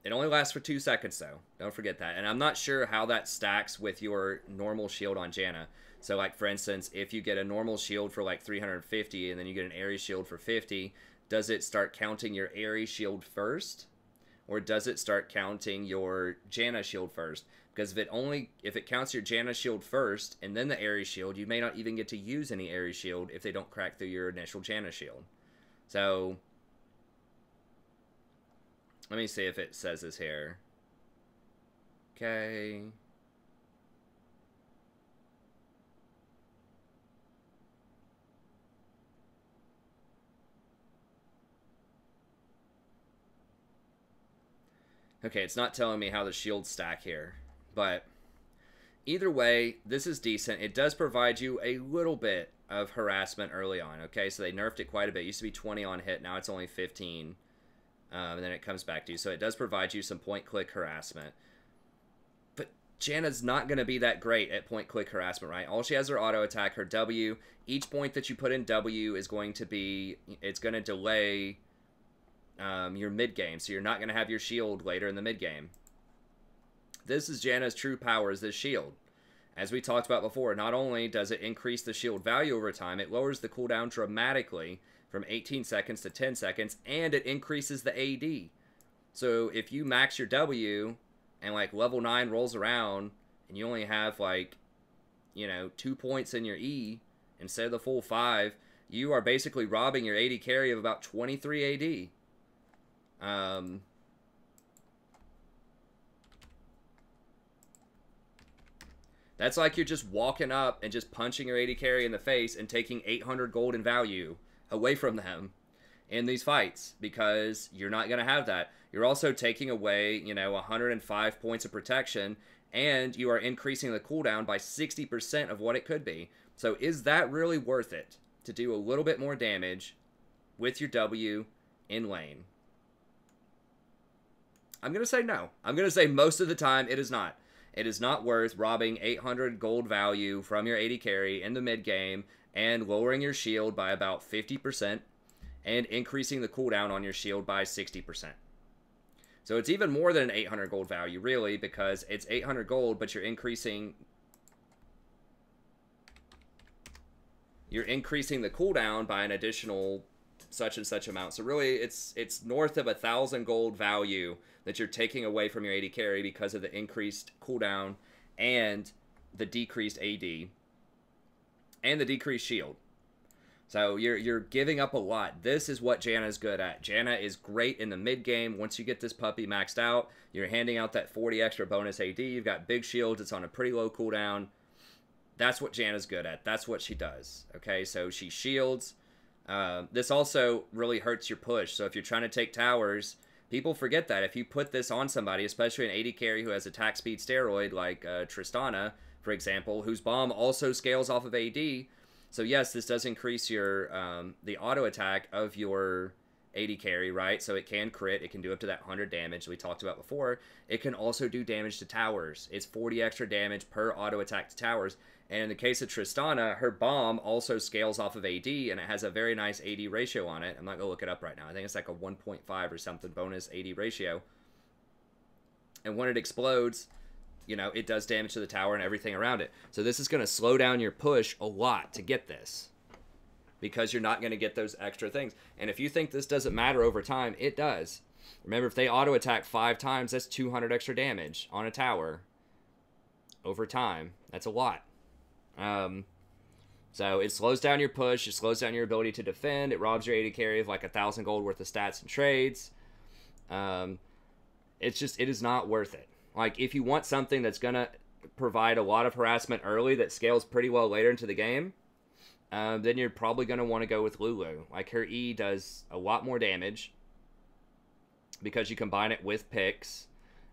It only lasts for 2 seconds, though. Don't forget that. And I'm not sure how that stacks with your normal shield on Janna. So, like, for instance, if you get a normal shield for, like, 350 and then you get an airy shield for 50, does it start counting your airy shield first? Or does it start counting your Janna shield first? Because if it counts your Janna shield first and then the airy shield, you may not even get to use any airy shield if they don't crack through your initial Janna shield. So, let me see if it says this here. Okay. Okay, it's not telling me how the shields stack here, but either way, this is decent. It does provide you a little bit of harassment early on, okay? So they nerfed it quite a bit. It used to be 20 on hit, now it's only 15. And then it comes back to you. So it does provide you some point-click harassment. But Janna's not going to be that great at point-click harassment, right? All she has her auto-attack, her W. Each point that you put in W is going to be, it's going to delay your mid-game. So you're not going to have your shield later in the mid-game. This is Janna's true power, is this shield. As we talked about before, not only does it increase the shield value over time, it lowers the cooldown dramatically from 18 seconds to 10 seconds, and it increases the AD. So if you max your W and like level 9 rolls around and you only have like, 2 points in your E instead of the full 5, you are basically robbing your AD carry of about 23 AD. That's like you're just walking up and just punching your AD carry in the face and taking 800 gold in value away from them in these fights, because you're not going to have that. You're also taking away, 105 points of protection, and you are increasing the cooldown by 60% of what it could be. So is that really worth it to do a little bit more damage with your W in lane? I'm going to say no. I'm going to say most of the time it is not. It is not worth robbing 800 gold value from your AD carry in the mid game and lowering your shield by about 50% and increasing the cooldown on your shield by 60%. So it's even more than an 800 gold value, really, because it's 800 gold, but you're increasing the cooldown by an additional such and such amount. So really, it's north of 1,000 gold value that you're taking away from your AD carry because of the increased cooldown and the decreased AD and the decreased shield. So you're giving up a lot. This is what Janna is good at. Janna is great in the mid game. Once you get this puppy maxed out, you're handing out that 40 extra bonus AD. You've got big shields. It's on a pretty low cooldown. That's what Janna's good at. That's what she does. Okay, so she shields. This also really hurts your push. So if you're trying to take towers, people forget that. If you put this on somebody, especially an AD carry who has attack speed steroid, like Tristana, for example, whose bomb also scales off of AD. So yes, this does increase your the auto attack of your AD carry, right? So it can crit. It can do up to that 100 damage we talked about before. It can also do damage to towers. It's 40 extra damage per auto attack to towers. And in the case of Tristana, her bomb also scales off of AD, and it has a very nice AD ratio on it. I'm not going to look it up right now. I think it's like a 1.5 or something bonus AD ratio. And when it explodes, you know, it does damage to the tower and everything around it. So this is going to slow down your push a lot to get this, because you're not going to get those extra things. And if you think this doesn't matter over time, it does. Remember, if they auto attack 5 times, that's 200 extra damage on a tower over time. That's a lot. So it slows down your push, it slows down your ability to defend, it robs your AD carry of like 1,000 gold worth of stats and trades. It is not worth it. Like, if you want something that's gonna provide a lot of harassment early that scales pretty well later into the game, then you're probably gonna want to go with Lulu. Like, her E does a lot more damage because you combine it with picks.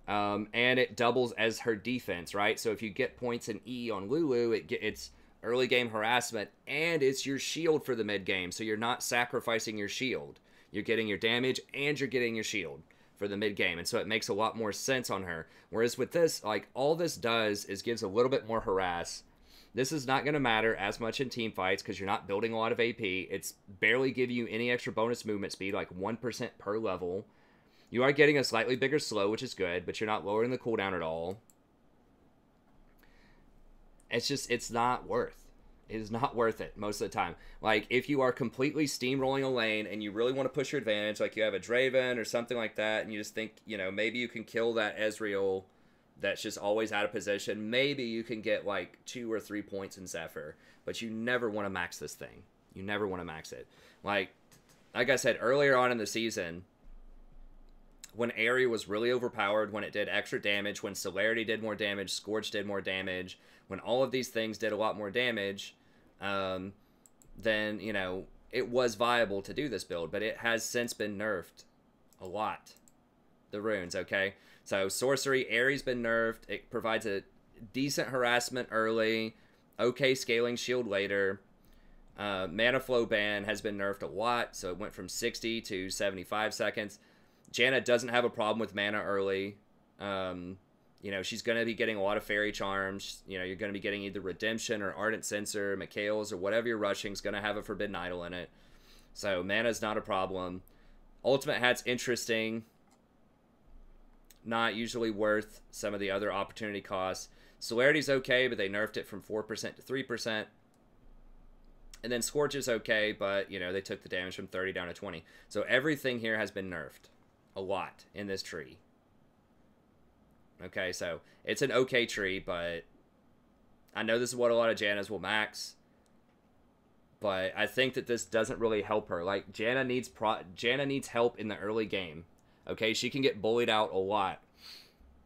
And it doubles as her defense, right? So if you get points in E on Lulu, it's early game harassment, and it's your shield for the mid game. So you're not sacrificing your shield. You're getting your damage, and you're getting your shield for the mid game. And so it makes a lot more sense on her. Whereas with this, like, all this does is gives a little bit more harass. This is not going to matter as much in team fights because you're not building a lot of AP. It's barely giving you any extra bonus movement speed, like 1% per level. You are getting a slightly bigger slow, which is good, but you're not lowering the cooldown at all. It's not worth. It is not worth it most of the time. Like, if you are completely steamrolling a lane and you really want to push your advantage, like you have a Draven or something like that, and you just think, you know, maybe you can kill that Ezreal that's just always out of position. Maybe you can get like 2 or 3 points in Zephyr, but you never want to max this thing. You never want to max it. Like I said, earlier on in the season, when Aerie was really overpowered, when it did extra damage, when Celerity did more damage, Scorch did more damage, when all of these things did a lot more damage, then, you know, it was viable to do this build, but it has since been nerfed a lot. The runes, okay? So sorcery, Aerie's been nerfed. It provides a decent harassment early, okay scaling shield later. Mana flow ban has been nerfed a lot, so it went from 60 to 75 seconds. Janna doesn't have a problem with mana early. You know, she's going to be getting a lot of fairy charms. You know, you're going to be getting either Redemption or Ardent Censer, Mikhail's, or whatever you're rushing is going to have a Forbidden Idol in it. So mana's not a problem. Ultimate Hat's interesting. Not usually worth some of the other opportunity costs. Celerity's okay, but they nerfed it from 4% to 3%. And then Scorch is okay, but, you know, they took the damage from 30 down to 20. So everything here has been nerfed a lot in this tree. Okay, so it's an okay tree, but I know this is what a lot of Jannas will max. But I think that this doesn't really help her. Like, Janna needs help in the early game. Okay, she can get bullied out a lot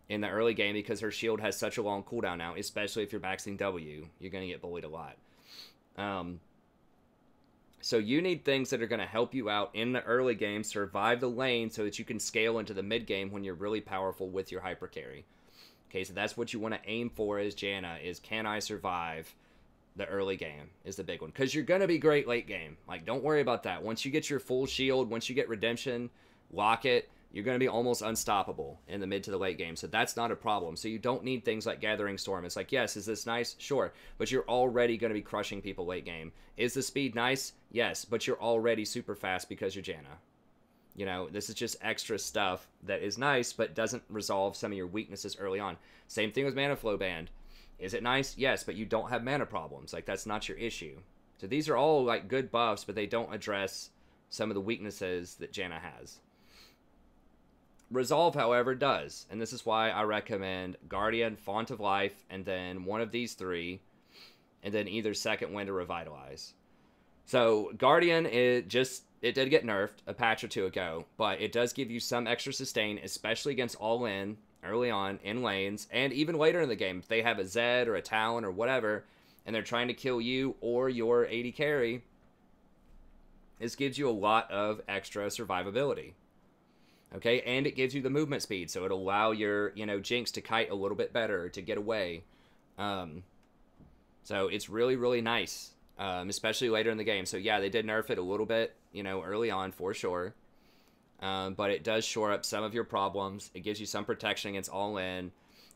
in the early game because her shield has such a long cooldown now, especially if you're maxing W. You're going to get bullied a lot. So you need things that are going to help you out in the early game, survive the lane so that you can scale into the mid game when you're really powerful with your hyper carry. Okay, so that's what you want to aim for as Janna, is can I survive the early game is the big one. Because you're going to be great late game. Like, don't worry about that. Once you get your full shield, once you get Redemption, lock it, you're going to be almost unstoppable in the mid to the late game. So that's not a problem. So you don't need things like Gathering Storm. It's like, yes, is this nice? Sure. But you're already going to be crushing people late game. Is the speed nice? Yes. But you're already super fast because you're Janna. You know, this is just extra stuff that is nice, but doesn't resolve some of your weaknesses early on. Same thing with Mana Flow Band. Is it nice? Yes, but you don't have mana problems. Like, that's not your issue. So these are all, like, good buffs, but they don't address some of the weaknesses that Janna has. Resolve, however, does. And this is why I recommend Guardian, Font of Life, and then one of these three, and then either Second Wind or Revitalize. So, Guardian, it did get nerfed a patch or two ago, but it does give you some extra sustain, especially against all-in, early on, in lanes, and even later in the game. If they have a Zed or a Talon or whatever, and they're trying to kill you or your AD carry, this gives you a lot of extra survivability. Okay, and it gives you the movement speed, so it'll allow your, Jinx to kite a little bit better, to get away. So it's really, really nice, especially later in the game. So yeah, they did nerf it a little bit, early on for sure. But it does shore up some of your problems. It gives you some protection against all-in,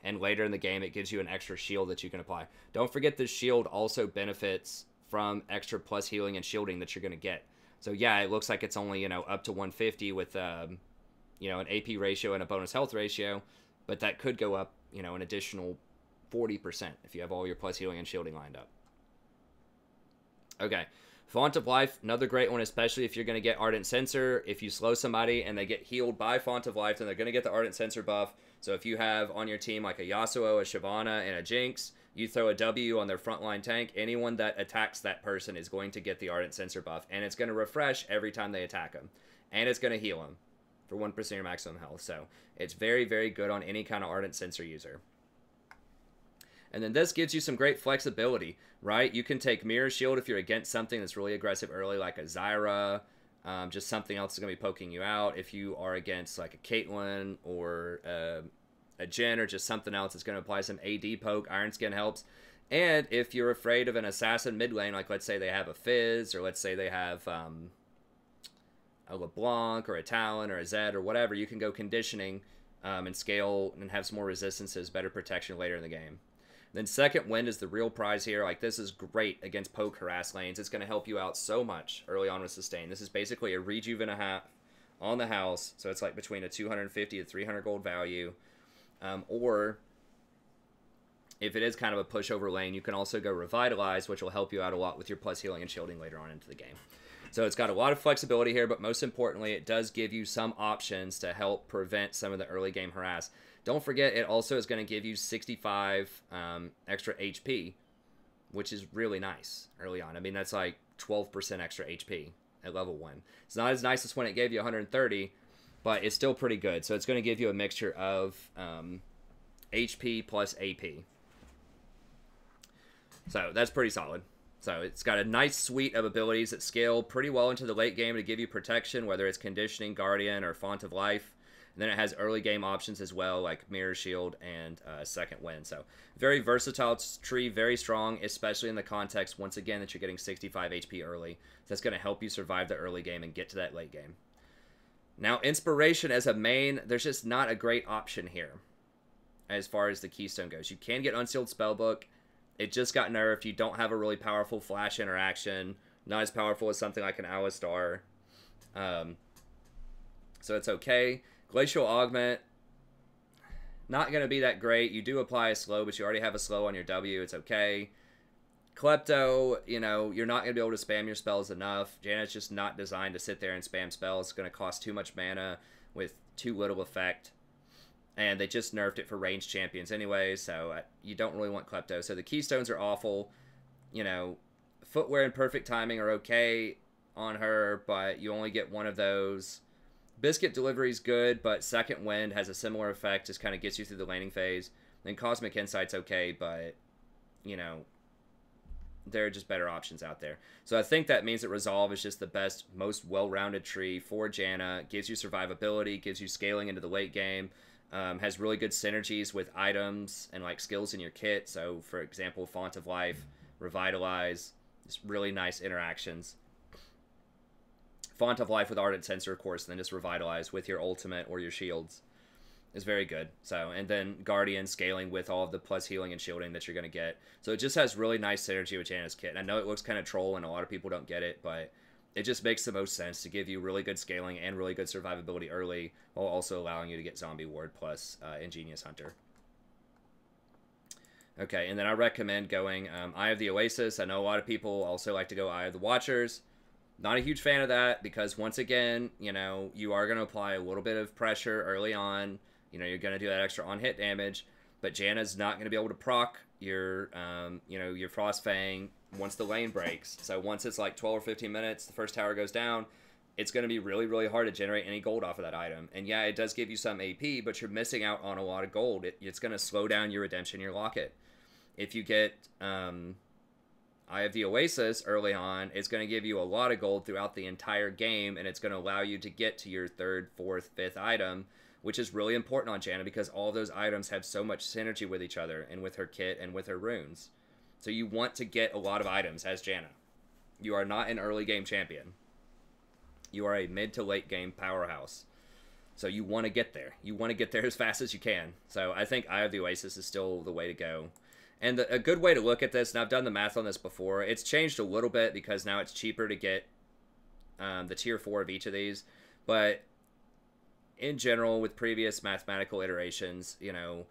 and later in the game, it gives you an extra shield that you can apply. Don't forget this shield also benefits from extra plus healing and shielding that you're going to get. So yeah, it looks like it's only, up to 150 with, an AP ratio and a bonus health ratio, but that could go up, an additional 40% if you have all your plus healing and shielding lined up. Okay, Font of Life, another great one, especially if you're going to get Ardent Sensor. If you slow somebody and they get healed by Font of Life, then they're going to get the Ardent Sensor buff. So if you have on your team like a Yasuo, a Shyvana, and a Jinx, you throw a W on their frontline tank, anyone that attacks that person is going to get the Ardent Sensor buff, and it's going to refresh every time they attack them, and it's going to heal them for 1% of your maximum health. So it's very, very good on any kind of Ardent Sensor user. And then this gives you some great flexibility, right? You can take Mirror Shield if you're against something that's really aggressive early, like a Zyra, just something else is going to be poking you out. If you are against like a Caitlyn or a Jen or just something else that's going to apply some AD poke, Iron Skin helps. And if you're afraid of an assassin mid lane, like let's say they have a Fizz, or let's say they have a LeBlanc or a Talon or a Zed or whatever, you can go conditioning and scale and have some more resistances, better protection later in the game. Then second wind is the real prize here. Like, this is great against poke harass lanes. It's going to help you out so much early on with sustain. This is basically a rejuve and a half on the house, so it's like between a 250 to 300 gold value. Or if it is kind of a pushover lane, you can also go Revitalize, which will help you out a lot with your plus healing and shielding later on into the game. So it's got a lot of flexibility here, but most importantly, it does give you some options to help prevent some of the early game harass. Don't forget, it also is going to give you 65 extra HP, which is really nice early on. I mean, that's like 12% extra HP at level 1. It's not as nice as when it gave you 130, but it's still pretty good. So it's going to give you a mixture of HP plus AP. So that's pretty solid. So it's got a nice suite of abilities that scale pretty well into the late game to give you protection, whether it's Conditioning, Guardian, or Font of Life. And then it has early game options as well, like Mirror Shield and Second Wind. So very versatile tree, very strong, especially in the context, once again, that you're getting 65 HP early. That's going to help you survive the early game and get to that late game. Now, Inspiration as a main, there's just not a great option here as far as the Keystone goes. You can get Unsealed Spellbook. It just got nerfed. You don't have a really powerful flash interaction. Not as powerful as something like an Alistar. So it's okay. Glacial Augment, not going to be that great. You do apply a slow, but you already have a slow on your W. It's okay. Klepto, you're not going to be able to spam your spells enough. Janna's just not designed to sit there and spam spells. It's going to cost too much mana with too little effect. And they just nerfed it for ranged champions anyway, so you don't really want Klepto. So the Keystones are awful. Footwear and Perfect Timing are okay on her, but you only get one of those. Biscuit Delivery is good, but Second Wind has a similar effect, just kind of gets you through the laning phase. Then Cosmic Insight's okay, but, there are just better options out there. So I think that means that Resolve is just the best, most well-rounded tree for Janna. Gives you survivability, gives you scaling into the late game, has really good synergies with items and like skills in your kit. So, for example, Font of Life, Revitalize, just really nice interactions. Font of Life with Ardent Sensor, of course, and then just Revitalize with your ultimate or your shields is very good. So, and then Guardian scaling with all of the plus healing and shielding that you're going to get. So it just has really nice synergy with Janna's kit. And I know it looks kind of troll and a lot of people don't get it, but it just makes the most sense to give you really good scaling and really good survivability early, while also allowing you to get Zombie Ward plus Ingenious Hunter. Okay, and then I recommend going Eye of the Oasis. I know a lot of people also like to go Eye of the Watchers. Not a huge fan of that because, once again, you are going to apply a little bit of pressure early on. You're going to do that extra on-hit damage, but Janna's not going to be able to proc your, your Frostfang once the lane breaks. So once it's like 12 or 15 minutes, the first tower goes down, it's going to be really, really hard to generate any gold off of that item. And yeah, it does give you some AP, but you're missing out on a lot of gold. It's going to slow down your redemption, your locket. If you get... Eye of the Oasis early on is going to give you a lot of gold throughout the entire game, and it's going to allow you to get to your 3rd, 4th, 5th item, which is really important on Janna because all those items have so much synergy with each other and with her kit and with her runes. So you want to get a lot of items as Janna. You are not an early game champion. You are a mid to late game powerhouse. So you want to get there. You want to get there as fast as you can. So I think Eye of the Oasis is still the way to go. And a good way to look at this, and I've done the math on this before, it's changed a little bit because now it's cheaper to get the tier 4 of each of these. But in general, with previous mathematical iterations, you know,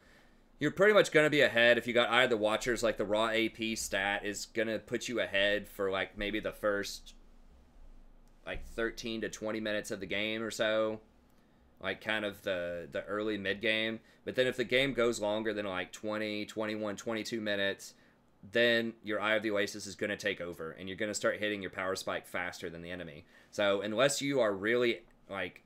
you're pretty much going to be ahead. If you got Eye of the Watchers, like the raw AP stat is going to put you ahead for like maybe the first like 13 to 20 minutes of the game or so. Like kind of the early mid game. But then if the game goes longer than like 20, 21, 22 minutes, then your Eye of the Oasis is going to take over and you're going to start hitting your power spike faster than the enemy. So unless you are really like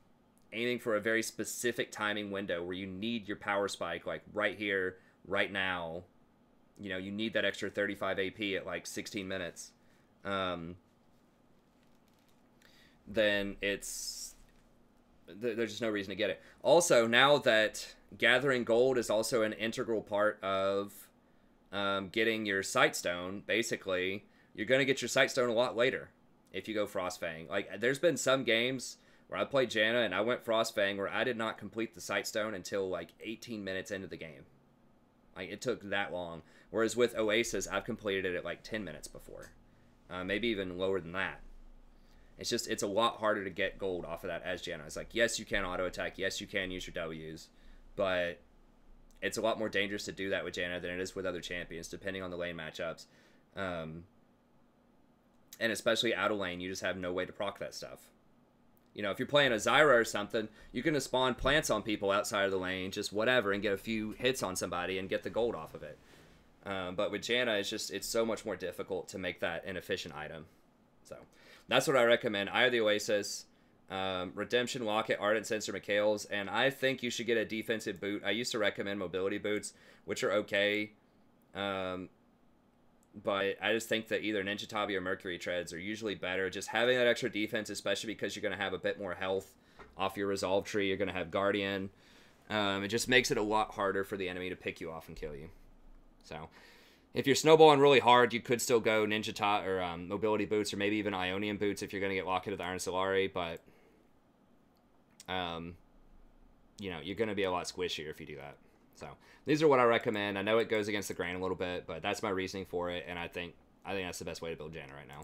aiming for a very specific timing window where you need your power spike like right here, right now, you know, you need that extra 35 AP at like 16 minutes, then there's just no reason to get it. Also, now that gathering gold is also an integral part of getting your Sightstone, basically, you're going to get your Sightstone a lot later if you go Frostfang. Like, there's been some games where I played Janna and I went Frostfang where I did not complete the Sightstone until like 18 minutes into the game. Like, it took that long. Whereas with Oasis, I've completed it at like 10 minutes before. Maybe even lower than that. It's a lot harder to get gold off of that as Janna. It's like, yes, you can auto-attack. Yes, you can use your Ws. But it's a lot more dangerous to do that with Janna than it is with other champions, depending on the lane matchups. And especially out of lane, you just have no way to proc that stuff. You know, if you're playing a Zyra or something, you can just spawn plants on people outside of the lane, just whatever, and get a few hits on somebody and get the gold off of it. But with Janna, it's so much more difficult to make that an efficient item. So that's what I recommend. Eye of the Oasis, Redemption, Locket, Ardent Sensor, McHale's, and I think you should get a defensive boot. I used to recommend mobility boots, which are okay, but I just think that either Ninja Tabi or Mercury Treads are usually better. Just having that extra defense, especially because you're going to have a bit more health off your Resolve tree. You're going to have Guardian. It just makes it a lot harder for the enemy to pick you off and kill you. So if you're snowballing really hard, you could still go Ninja Tabi or mobility boots, or maybe even Ionian boots if you're going to get Locket of the Iron Solari. But you know, you're going to be a lot squishier if you do that. So these are what I recommend. I know it goes against the grain a little bit, but that's my reasoning for it, and I think that's the best way to build Janna right now.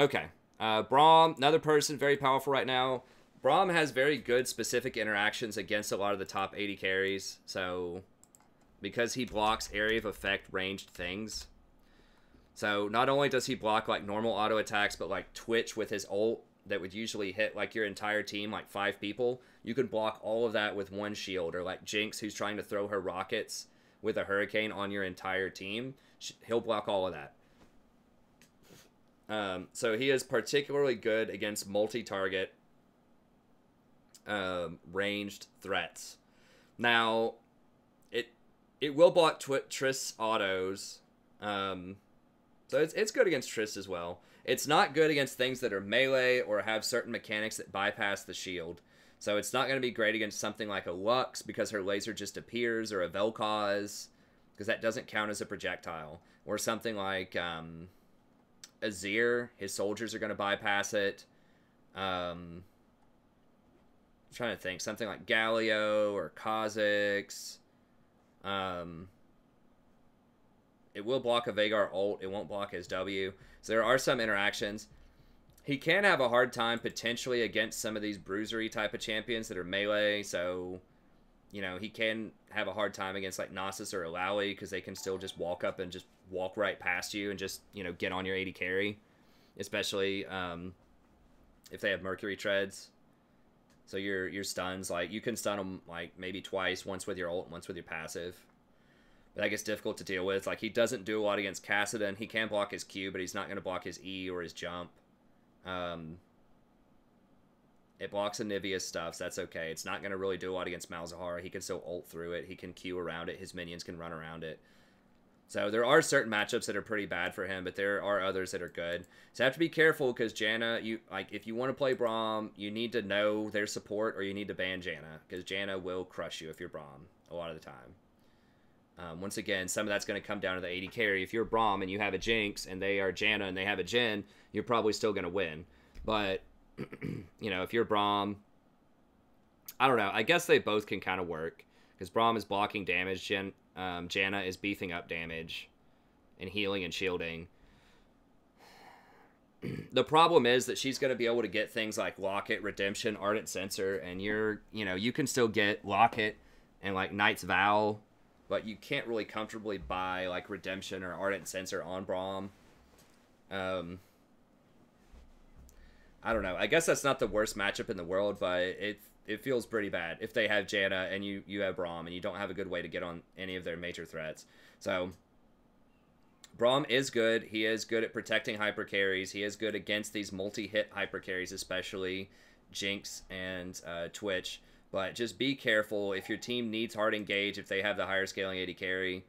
Okay, Braum, another person very powerful right now. Braum has very good specific interactions against a lot of the top 80 carries. So because he blocks area of effect ranged things. So not only does he block like normal auto attacks, but like Twitch with his ult that would usually hit like your entire team, like 5 people. You can block all of that with one shield, or like Jinx who's trying to throw her rockets with a hurricane on your entire team. He'll block all of that. So he is particularly good against multi-target ranged threats. Now, it will block Triss autos, so it's good against Triss as well. It's not good against things that are melee or have certain mechanics that bypass the shield. So it's not going to be great against something like a Lux because her laser just appears, or a Vel'Koz because that doesn't count as a projectile, or something like Azir. His soldiers are going to bypass it. I'm trying to think, something like Galio or Kha'Zix. It will block a Veigar ult. It won't block his W. So there are some interactions. He can have a hard time potentially against some of these bruisery type of champions that are melee. So, you know, he can have a hard time against like Nasus or Alawi because they can still just walk up and just walk right past you and just, you know, get on your 80 carry. Especially if they have Mercury Treads. So your stuns, like, you can stun them like maybe twice, once with your ult and once with your passive. But that gets difficult to deal with. Like, he doesn't do a lot against Kassadin. He can block his Q, but he's not going to block his E or his jump. It blocks Anivia's stuff, so that's okay. It's not going to really do a lot against Malzahar. He can still ult through it. He can Q around it. His minions can run around it. So there are certain matchups that are pretty bad for him, but there are others that are good. So you have to be careful because Janna, if you want to play Braum, you need to know their support or you need to ban Janna because Janna will crush you if you're Braum a lot of the time. Once again, some of that's going to come down to the AD carry. If you're Braum and you have a Jinx and they are Janna and they have a Jhin, you're probably still going to win. But, you know, if you're Braum, I don't know. I guess they both can kind of work because Braum is blocking damage. Janna is beefing up damage and healing and shielding. The problem is that she's going to be able to get things like Locket, Redemption, Ardent Censer, and you can still get Locket and like Knight's Vow, but you can't really comfortably buy like Redemption or Ardent Censer on Braum. I don't know. I guess that's not the worst matchup in the world, but it feels pretty bad if they have Janna and you have Braum and you don't have a good way to get on any of their major threats. So Braum is good. He is good at protecting hyper carries. He is good against these multi-hit hyper carries, especially Jinx and Twitch. But just be careful. If your team needs hard engage, if they have the higher scaling AD carry,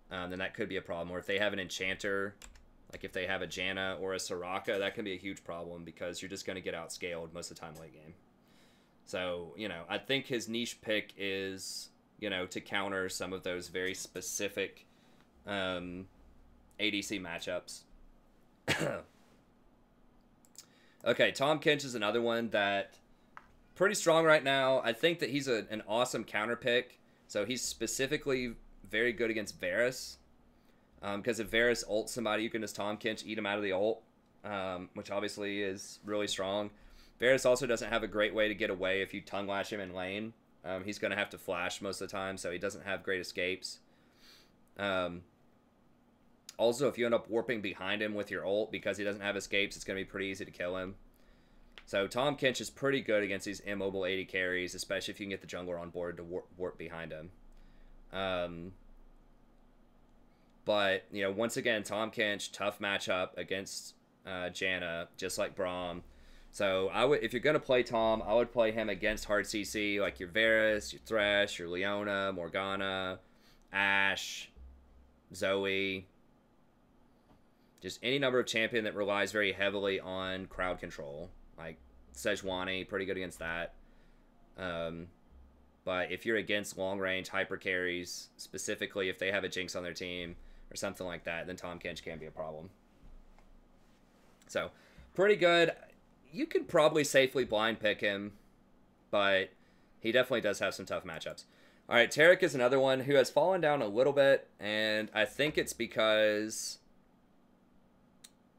then that could be a problem. Or if they have an Enchanter, like if they have a Janna or a Soraka, that can be a huge problem because you're just going to get outscaled most of the time late game. So, you know, I think his niche pick is, you know, to counter some of those very specific ADC matchups. Okay, Tahm Kench is another one that pretty strong right now. I think that he's an awesome counter pick. So he's specifically very good against Varus. Because if Varus ults somebody, you can just Tahm Kench, eat him out of the ult, which obviously is really strong. Varus also doesn't have a great way to get away if you tongue lash him in lane. He's going to have to flash most of the time, so he doesn't have great escapes. Also, if you end up warping behind him with your ult because he doesn't have escapes, it's going to be pretty easy to kill him. So Tahm Kench is pretty good against these immobile AD carries, especially if you can get the jungler on board to warp behind him. But, you know, once again, Tahm Kench, tough matchup against Janna, just like Braum. So if you're gonna play Tahm, I would play him against hard CC like your Varus, your Thresh, your Leona, Morgana, Ashe, Zoe. Just any number of champion that relies very heavily on crowd control, like Sejuani, pretty good against that. But if you're against long range hyper carries, specifically if they have a Jinx on their team or something like that, then Tahm Kench can be a problem. So pretty good. You could probably safely blind pick him, but he definitely does have some tough matchups. All right, Taric is another one who has fallen down a little bit, and I think it's because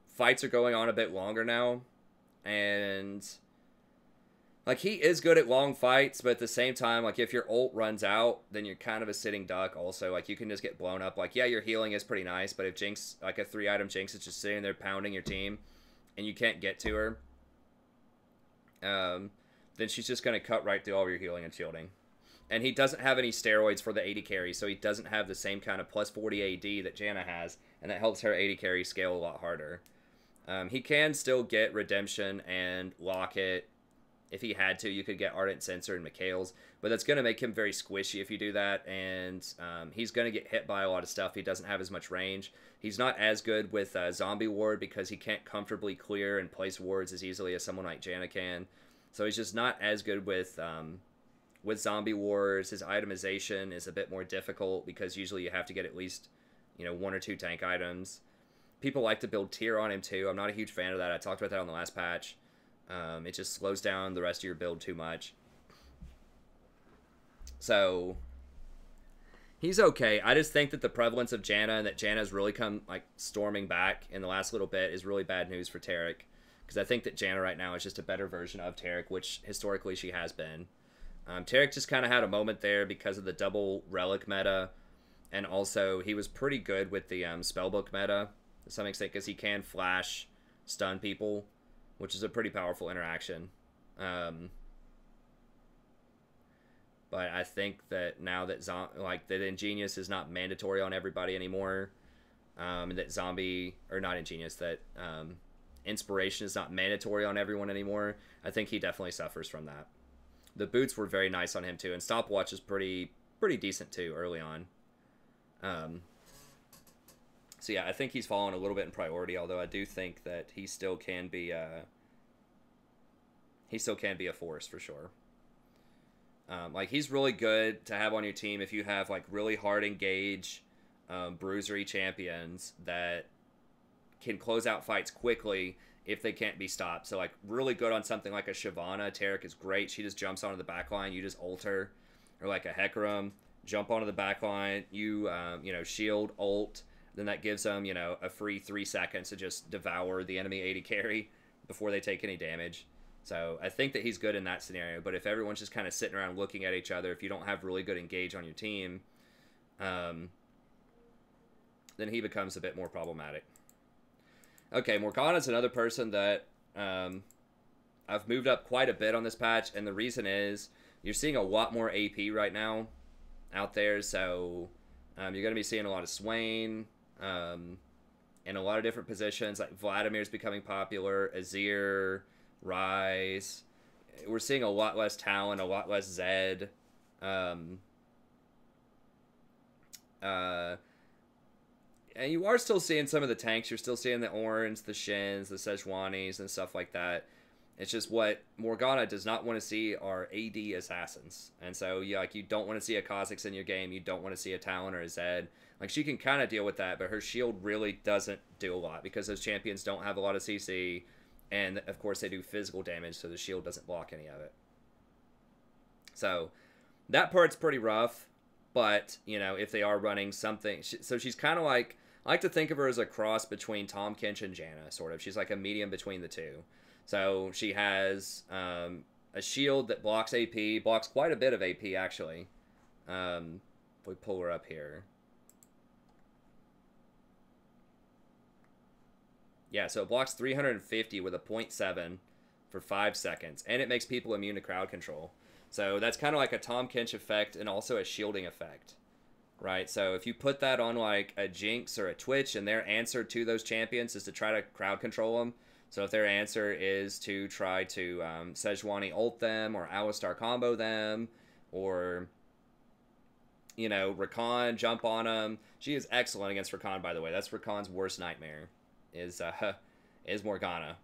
fights are going on a bit longer now, and like he is good at long fights, but at the same time, like if your ult runs out, then you're kind of a sitting duck also. Like you can just get blown up. Like, yeah, your healing is pretty nice, but if Jinx, like a 3-item Jinx is just sitting there pounding your team and you can't get to her, then she's just going to cut right through all of your healing and shielding. And he doesn't have any steroids for the AD carry, so he doesn't have the same kind of plus 40 AD that Janna has, and that helps her AD carry scale a lot harder. He can still get Redemption and Locket. If he had to, you could get Ardent Censer and Mikhail's, but that's going to make him very squishy if you do that, and he's going to get hit by a lot of stuff. He doesn't have as much range. He's not as good with Zombie Ward because he can't comfortably clear and place wards as easily as someone like Janna can. So he's just not as good with Zombie Wars. His itemization is a bit more difficult because usually you have to get at least, you know, 1 or 2 tank items. People like to build tier on him too. I'm not a huge fan of that. I talked about that on the last patch. It just slows down the rest of your build too much. So he's okay. I just think that the prevalence of Janna and that Janna's really come like storming back in the last little bit is really bad news for Taric. Because I think that Janna right now is just a better version of Taric, which historically she has been. Taric just kind of had a moment there because of the double relic meta. And also he was pretty good with the spellbook meta to some extent because he can flash stun people, which is a pretty powerful interaction. But I think that now that that Ingenious is not mandatory on everybody anymore, and that that Inspiration is not mandatory on everyone anymore, I think he definitely suffers from that. The boots were very nice on him too, and Stopwatch is pretty decent too early on. So yeah, I think he's fallen a little bit in priority, although I do think that he still can be a force for sure. Like, he's really good to have on your team if you have like really hard engage bruisery champions that can close out fights quickly if they can't be stopped. So like, really good on something like a Shyvana. Taric is great. She just jumps onto the back line. You just ult her. Or like a Hecarim, jump onto the back line. You shield, ult. Then that gives them, a free 3 seconds to just devour the enemy AD carry before they take any damage. So I think that he's good in that scenario. But if everyone's just kind of sitting around looking at each other, if you don't have really good engage on your team, then he becomes a bit more problematic. Okay, Morgana's another person that I've moved up quite a bit on this patch, and the reason is you're seeing a lot more AP right now out there, so you're going to be seeing a lot of Swain in a lot of different positions. Like Vladimir's becoming popular, Azir, Ryze. We're seeing a lot less Talon, a lot less Zed. And you are still seeing some of the tanks. You're still seeing the Ornns, the Shins, the Sejuanis, and stuff like that. It's just what Morgana does not want to see are AD assassins. And so, yeah, like, you don't want to see a Kha'Zix in your game. You don't want to see a Talon or a Zed. Like, she can kind of deal with that, but her shield really doesn't do a lot because those champions don't have a lot of CC. And, of course, they do physical damage, so the shield doesn't block any of it. So, that part's pretty rough. But, if they are running something... So she's kind of like... I like to think of her as a cross between Tahm, Kench, and Janna, sort of. She's like a medium between the two. So she has a shield that blocks AP, blocks quite a bit of AP, actually. If we pull her up here. Yeah, so it blocks 350 with a 0.7 for 5 seconds. And it makes people immune to crowd control. So that's kind of like a Tahm Kench effect and also a shielding effect. Right, so if you put that on like a Jinx or a Twitch and their answer to those champions is to try to crowd control them. So if their answer is to try to Sejuani ult them or Alistar combo them or, Rakan jump on them. She is excellent against Rakan, by the way. That's Rakan's worst nightmare is Morgana.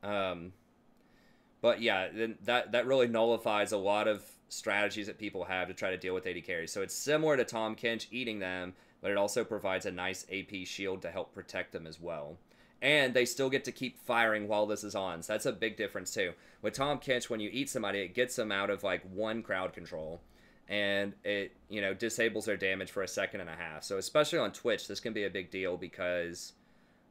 But yeah, then that really nullifies a lot of strategies that people have to try to deal with AD carries. So it's similar to Tahm Kench eating them, but it also provides a nice AP shield to help protect them as well. And they still get to keep firing while this is on. So that's a big difference too. With Tahm Kench, when you eat somebody, it gets them out of like one crowd control. And it, disables their damage for a second and a half. So especially on Twitch, this can be a big deal because,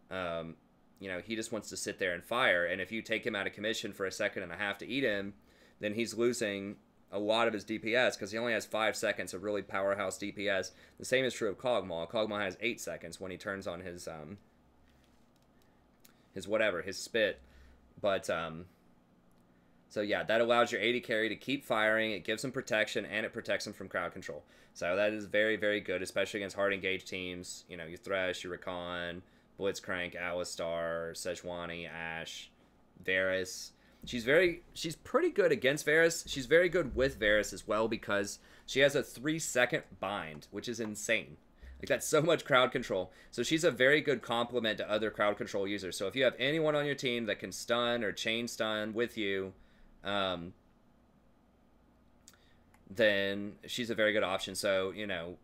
he just wants to sit there and fire. And if you take him out of commission for a second and a half to eat him, then he's losing a lot of his DPS because he only has 5 seconds of really powerhouse DPS. The same is true of Kog'Maw. Kog'Maw has 8 seconds when he turns on his spit. But so yeah, that allows your AD carry to keep firing. It gives him protection and it protects him from crowd control. So that is very, very good, especially against hard engaged teams. Your Thresh, your Rakan, Blitzcrank, Alistar, Sejuani, Ashe, Varus. She's pretty good against Varus. She's very good with Varus as well because she has a 3-second bind, which is insane. Like, that's so much crowd control. So she's a very good complement to other crowd control users. So if you have anyone on your team that can stun or chain stun with you, then she's a very good option. So,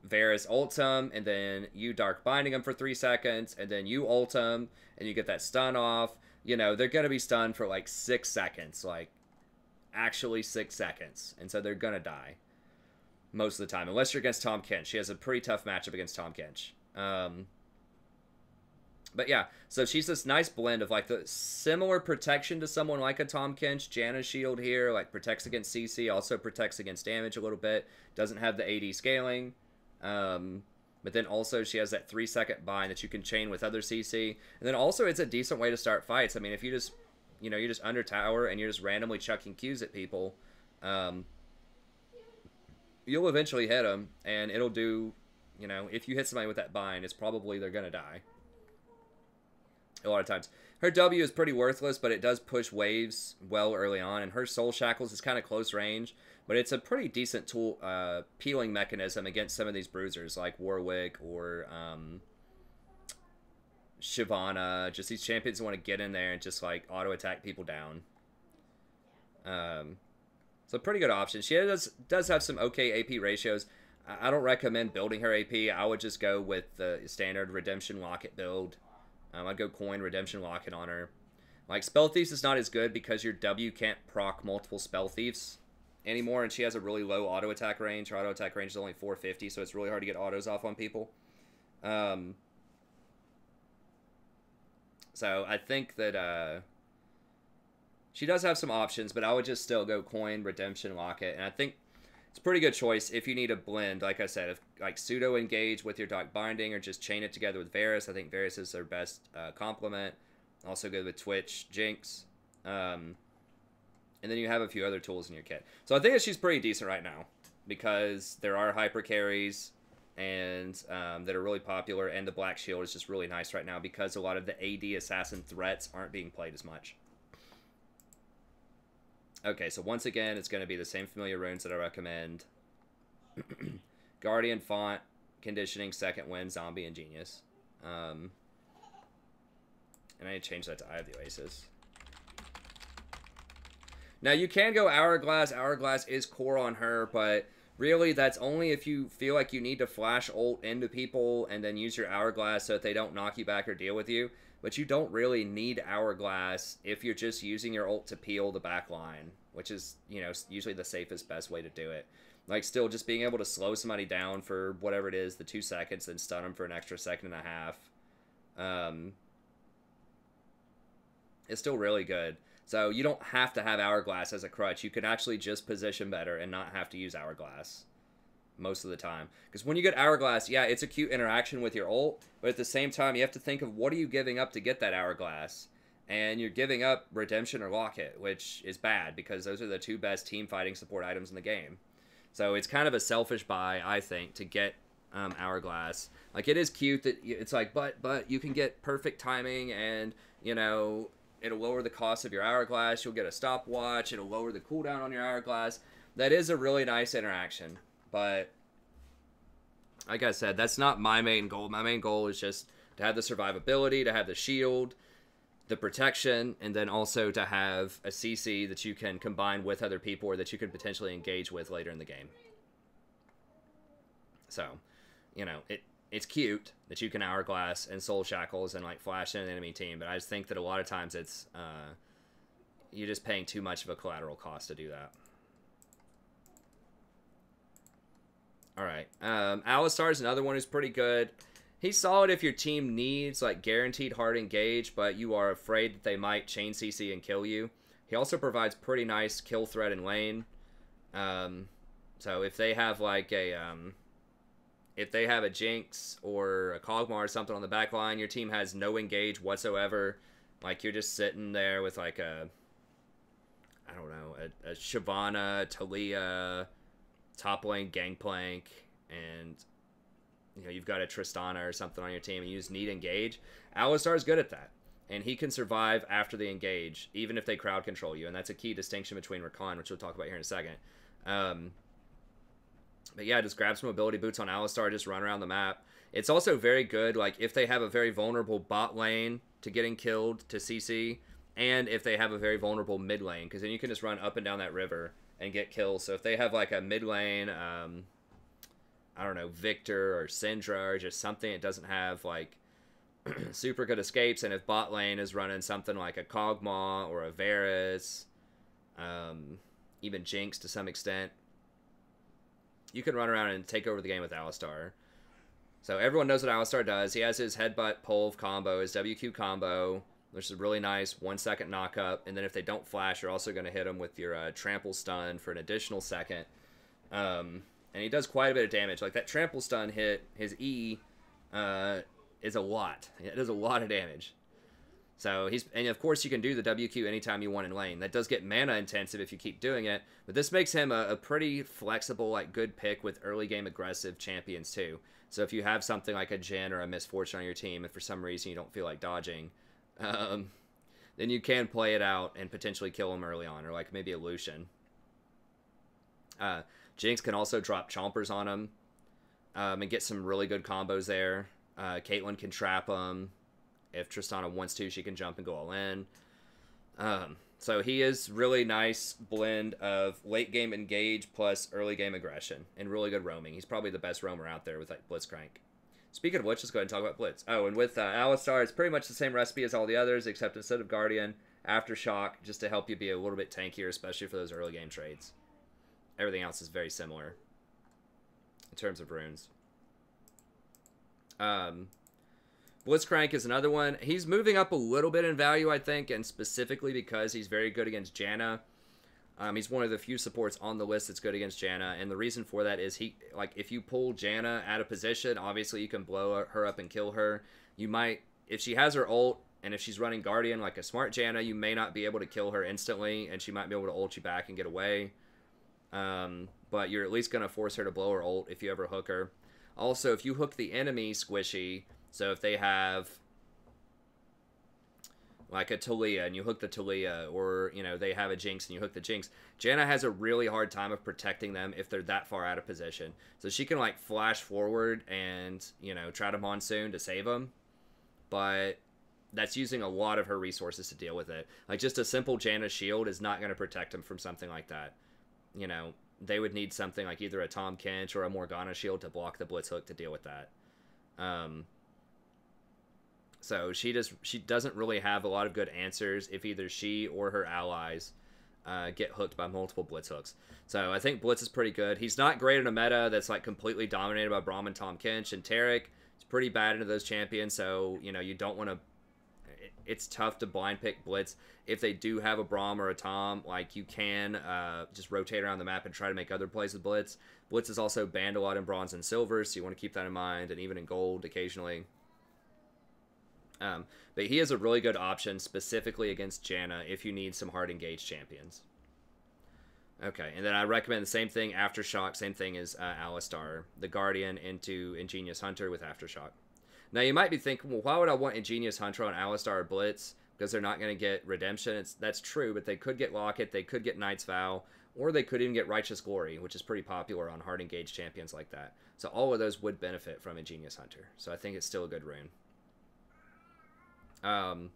Varus ults him, and then you dark binding him for 3 seconds, and then you ult him, and you get that stun off. They're going to be stunned for like 6 seconds, like actually 6 seconds. And so they're going to die most of the time, unless you're against Tahm Kench. She has a pretty tough matchup against Tahm Kench. But yeah, so she's this nice blend of like the similar protection to someone like a Tahm Kench. Janna's shield here, like, protects against CC, also protects against damage a little bit. Doesn't have the AD scaling. But then also she has that 3-second bind that you can chain with other CC. And then also it's a decent way to start fights. I mean, if you just, you're just under tower and you're just randomly chucking Qs at people, you'll eventually hit them. And it'll do, if you hit somebody with that bind, it's probably they're going to die. A lot of times. Her W is pretty worthless, but it does push waves well early on. And her Soul Shackles is kind of close range. But it's a pretty decent tool, peeling mechanism against some of these bruisers, like Warwick or Shyvana, just these champions who want to get in there and just like auto attack people down. So pretty good option. She does have some okay AP ratios. I don't recommend building her AP. I would just go with the standard Redemption Locket build. I'd go coin Redemption Locket on her. Like, Spell Thieves is not as good because your W can't proc multiple Spell Thieves anymore, and she has a really low auto attack range. Her auto attack range is only 450, so it's really hard to get autos off on people. So I think that she does have some options, but I would just still go coin Redemption Locket, and I think it's a pretty good choice if you need a blend. Like I said, if like pseudo engage with your Dark Binding or just chain it together with Varus. I think Varus is their best complement. Also good with Twitch, Jinx, and then you have a few other tools in your kit. So I think that she's pretty decent right now because there are hyper carries and that are really popular, and the Black Shield is just really nice right now because a lot of the AD assassin threats aren't being played as much. Okay, so once again, it's going to be the same familiar runes that I recommend. Guardian, Font, Conditioning, Second Wind, Zombie, and Genius. And I need to change that to Eye of the Oasis. Now, you can go Hourglass. Hourglass is core on her, but really, that's only if you feel like you need to flash ult into people and then use your Hourglass so that they don't knock you back or deal with you. But you don't really need Hourglass if you're just using your ult to peel the back line, which is, you know, usually the safest, best way to do it. Like, still, just being able to slow somebody down for whatever it is, the 2 seconds, then stun them for an extra second and a half. It's still really good. So you don't have to have Hourglass as a crutch. You can actually just position better and not have to use Hourglass most of the time. Because when you get Hourglass, yeah, it's a cute interaction with your ult, but at the same time, you have to think of what are you giving up to get that Hourglass. And you're giving up Redemption or Locket, which is bad because those are the 2 best team fighting support items in the game. So it's kind of a selfish buy, I think, to get Hourglass. Like, it is cute that it's like, but you can get perfect timing and, you know, it'll lower the cost of your Hourglass. You'll get a stopwatch. It'll lower the cooldown on your Hourglass. That is a really nice interaction. But, like I said, that's not my main goal. My main goal is just to have the survivability, to have the shield, the protection, and then also to have a CC that you can combine with other people or that you can potentially engage with later in the game. So, you know, it's cute that you can Hourglass and Soul Shackles and, like, flash in an enemy team, but I just think that a lot of times it's, you're just paying too much of a collateral cost to do that. Alright, Alistar is another one who's pretty good. He's solid if your team needs, like, guaranteed hard engage, but you are afraid that they might chain CC and kill you. He also provides pretty nice kill threat in lane. So if they have, like, a, if they have a Jinx or a Kog'Maw or something on the back line, your team has no engage whatsoever. Like, you're just sitting there with, like, a, I don't know, a Shyvana, Talia, top lane Gangplank, and, you know, you've got a Tristana or something on your team, and you just need engage. Alistar is good at that, and he can survive after the engage, even if they crowd control you, and that's a key distinction between Rakan, which we'll talk about here in a second. But yeah, just grab some mobility boots on Alistar, just run around the map. It's also very good, like, if they have a very vulnerable bot lane to getting killed to CC, and if they have a very vulnerable mid lane, because then you can just run up and down that river and get kills. So if they have, like, a mid lane, I don't know, Victor or Syndra or just something that doesn't have, like, super good escapes, and if bot lane is running something like a Kog'Maw or a Varus, even Jinx to some extent, you can run around and take over the game with Alistar. So everyone knows what Alistar does. He has his headbutt pulve combo, his WQ combo, which is a really nice 1-second knock-up. And then if they don't flash, you're also going to hit them with your trample stun for an additional second. And he does quite a bit of damage. Like, that trample stun hit, his E, is a lot. It does a lot of damage. So and of course you can do the WQ anytime you want in lane. That does get mana intensive if you keep doing it, but this makes him a pretty flexible, like, good pick with early game aggressive champions too. So if you have something like a Jen or a Misfortune on your team, and for some reason you don't feel like dodging, then you can play it out and potentially kill him early on, or like maybe a Lucian. Jinx can also drop Chompers on him and get some really good combos there. Caitlyn can trap him. If Tristana wants to, she can jump and go all in. So he is really nice blend of late game engage plus early game aggression and really good roaming. He's probably the best roamer out there with like Blitzcrank. Speaking of which, let's go ahead and talk about Blitz. Oh, and with Alistar, it's pretty much the same recipe as all the others, except instead of Guardian, Aftershock, just to help you be a little bit tankier, especially for those early game trades. Everything else is very similar in terms of runes. Blitzcrank is another one. He's moving up a little bit in value, I think, and specifically because he's very good against Janna. He's one of the few supports on the list that's good against Janna, and the reason for that is if you pull Janna out of position, obviously you can blow her up and kill her. You might, if she has her ult, and if she's running Guardian like a smart Janna, you may not be able to kill her instantly, and she might be able to ult you back and get away. But you're at least going to force her to blow her ult if you ever hook her. Also, if you hook the enemy squishy, so if they have like a Talia and you hook the Talia, or, you know, they have a Jinx and you hook the Jinx, Janna has a really hard time of protecting them if they're that far out of position. So she can, like, flash forward and, you know, try to Monsoon to save them, but that's using a lot of her resources to deal with it. Like, just a simple Janna shield is not going to protect them from something like that. You know, they would need something like either a Tahm Kench or a Morgana shield to block the Blitz hook to deal with that. So she doesn't really have a lot of good answers if either she or her allies get hooked by multiple Blitz hooks. So I think Blitz is pretty good. He's not great in a meta that's like completely dominated by Braum and Tahm Kench and Taric. It's pretty bad into those champions, so, you know, you don't want to... It's tough to blind pick Blitz. If they do have a Braum or a Tahm, like, you can just rotate around the map and try to make other plays with Blitz. Blitz is also banned a lot in bronze and silver, so you want to keep that in mind, and even in gold occasionally. But he is a really good option specifically against Janna if you need some hard engaged champions. Okay, and then I recommend the same thing, Aftershock, same thing as Alistar, the Guardian into Ingenious Hunter with Aftershock. Now you might be thinking, well, why would I want Ingenious Hunter on Alistar or Blitz? Because they're not going to get Redemption. That's true, but they could get Locket, they could get Knight's Vow, or they could even get Righteous Glory, which is pretty popular on hard engaged champions like that. So all of those would benefit from Ingenious Hunter. So I think it's still a good rune. And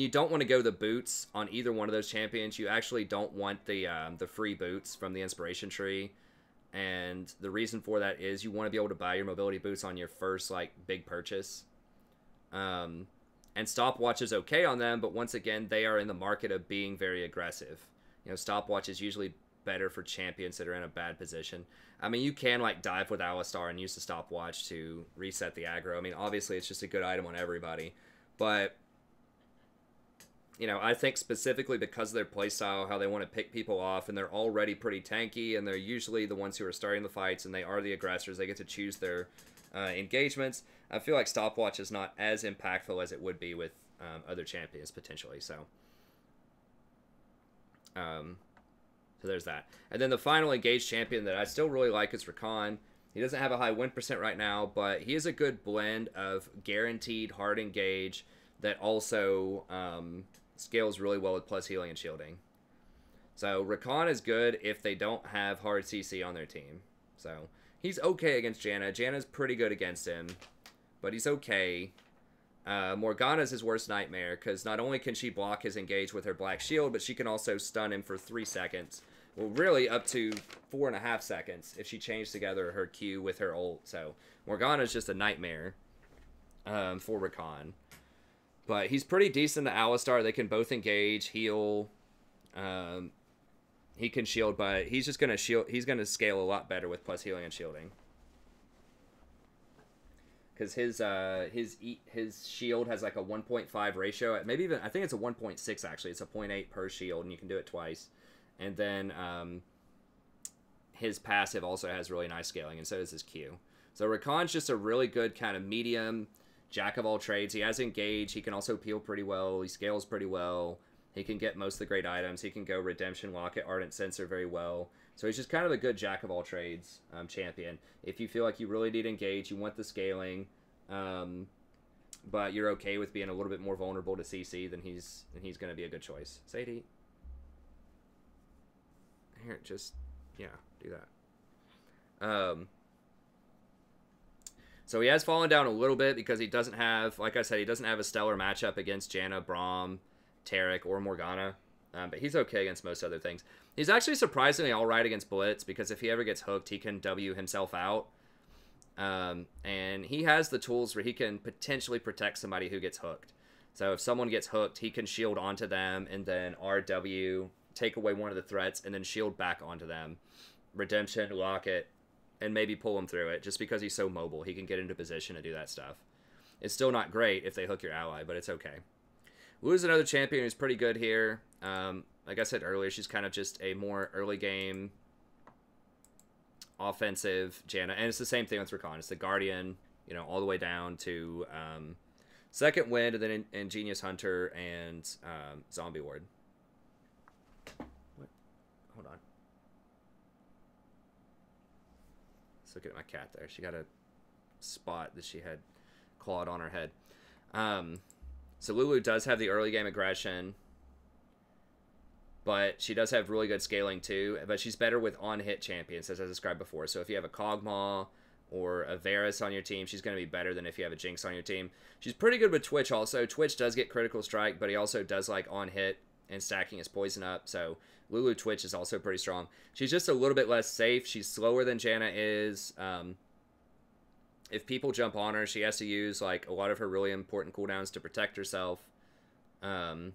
you don't want to go the boots on either one of those champions. You actually don't want the free boots from the inspiration tree, and the reason for that is you want to be able to buy your mobility boots on your first like big purchase. And stopwatch is okay on them, but once again, they are in the market of being very aggressive. You know, stopwatch is usually better for champions that are in a bad position. I mean, you can like dive with Alistar and use the stopwatch to reset the aggro. I mean, obviously it's just a good item on everybody. But, you know, I think specifically because of their playstyle, how they want to pick people off, and they're already pretty tanky, and they're usually the ones who are starting the fights, and they are the aggressors. They get to choose their engagements. I feel like Stopwatch is not as impactful as it would be with other champions, potentially. So there's that. And then the final engaged champion that I still really like is Rakan. He doesn't have a high win percent right now, but he is a good blend of guaranteed hard engage that also scales really well with plus healing and shielding. So Rakan is good if they don't have hard CC on their team. So he's okay against Janna. Janna's pretty good against him, but he's okay. Morgana's his worst nightmare because not only can she block his engage with her black shield, but she can also stun him for 3 seconds. Well, really up to 4.5 seconds if she changed together her Q with her ult. So Morgana's just a nightmare for Rakan. But he's pretty decent to Alistar. They can both engage, heal. He can shield, but he's just gonna shield. He's gonna scale a lot better with plus healing and shielding. Because his shield has like a 1.5 ratio. Maybe even I think it's a 1.6 actually. It's a 0.8 per shield, and you can do it twice. And then his passive also has really nice scaling, and so does his Q. So Rakan's just a really good kind of medium jack of all trades. He has engage. He can also peel pretty well. He scales pretty well. He can get most of the great items. He can go Redemption, Locket, Ardent Sensor very well. So he's just kind of a good jack of all trades champion. If you feel like you really need engage, you want the scaling, but you're okay with being a little bit more vulnerable to CC, then he's going to be a good choice. Sadie. Here, just, yeah, do that. So he has fallen down a little bit because he doesn't have, like I said, he doesn't have a stellar matchup against Janna, Braum, Taric, or Morgana. But he's okay against most other things. He's actually surprisingly all right against Blitz because if he ever gets hooked, he can W himself out. And he has the tools where he can potentially protect somebody who gets hooked. So if someone gets hooked, he can shield onto them and then RW, take away one of the threats, and then shield back onto them. Redemption, lock it, and maybe pull him through it. Just because he's so mobile, he can get into position to do that stuff. It's still not great if they hook your ally, but it's okay. Lulu's another champion who's pretty good here. Like I said earlier, she's kind of just a more early game offensive Janna. And it's the same thing with Rakan. It's the Guardian, you know, all the way down to Second Wind, and then Ingenious Hunter and Zombie Ward. What? Hold on. Let's look at my cat there. She got a spot that she had clawed on her head. So Lulu does have the early game aggression, but she does have really good scaling too. But she's better with on-hit champions, as I described before. So if you have a Kog'Maw or a Varus on your team, she's going to be better than if you have a Jinx on your team. She's pretty good with Twitch also. Twitch does get critical strike, but he also does like on-hit and stacking his poison up. So Lulu Twitch is also pretty strong. She's just a little bit less safe. She's slower than Janna is. If people jump on her, she has to use like a lot of her really important cooldowns to protect herself. But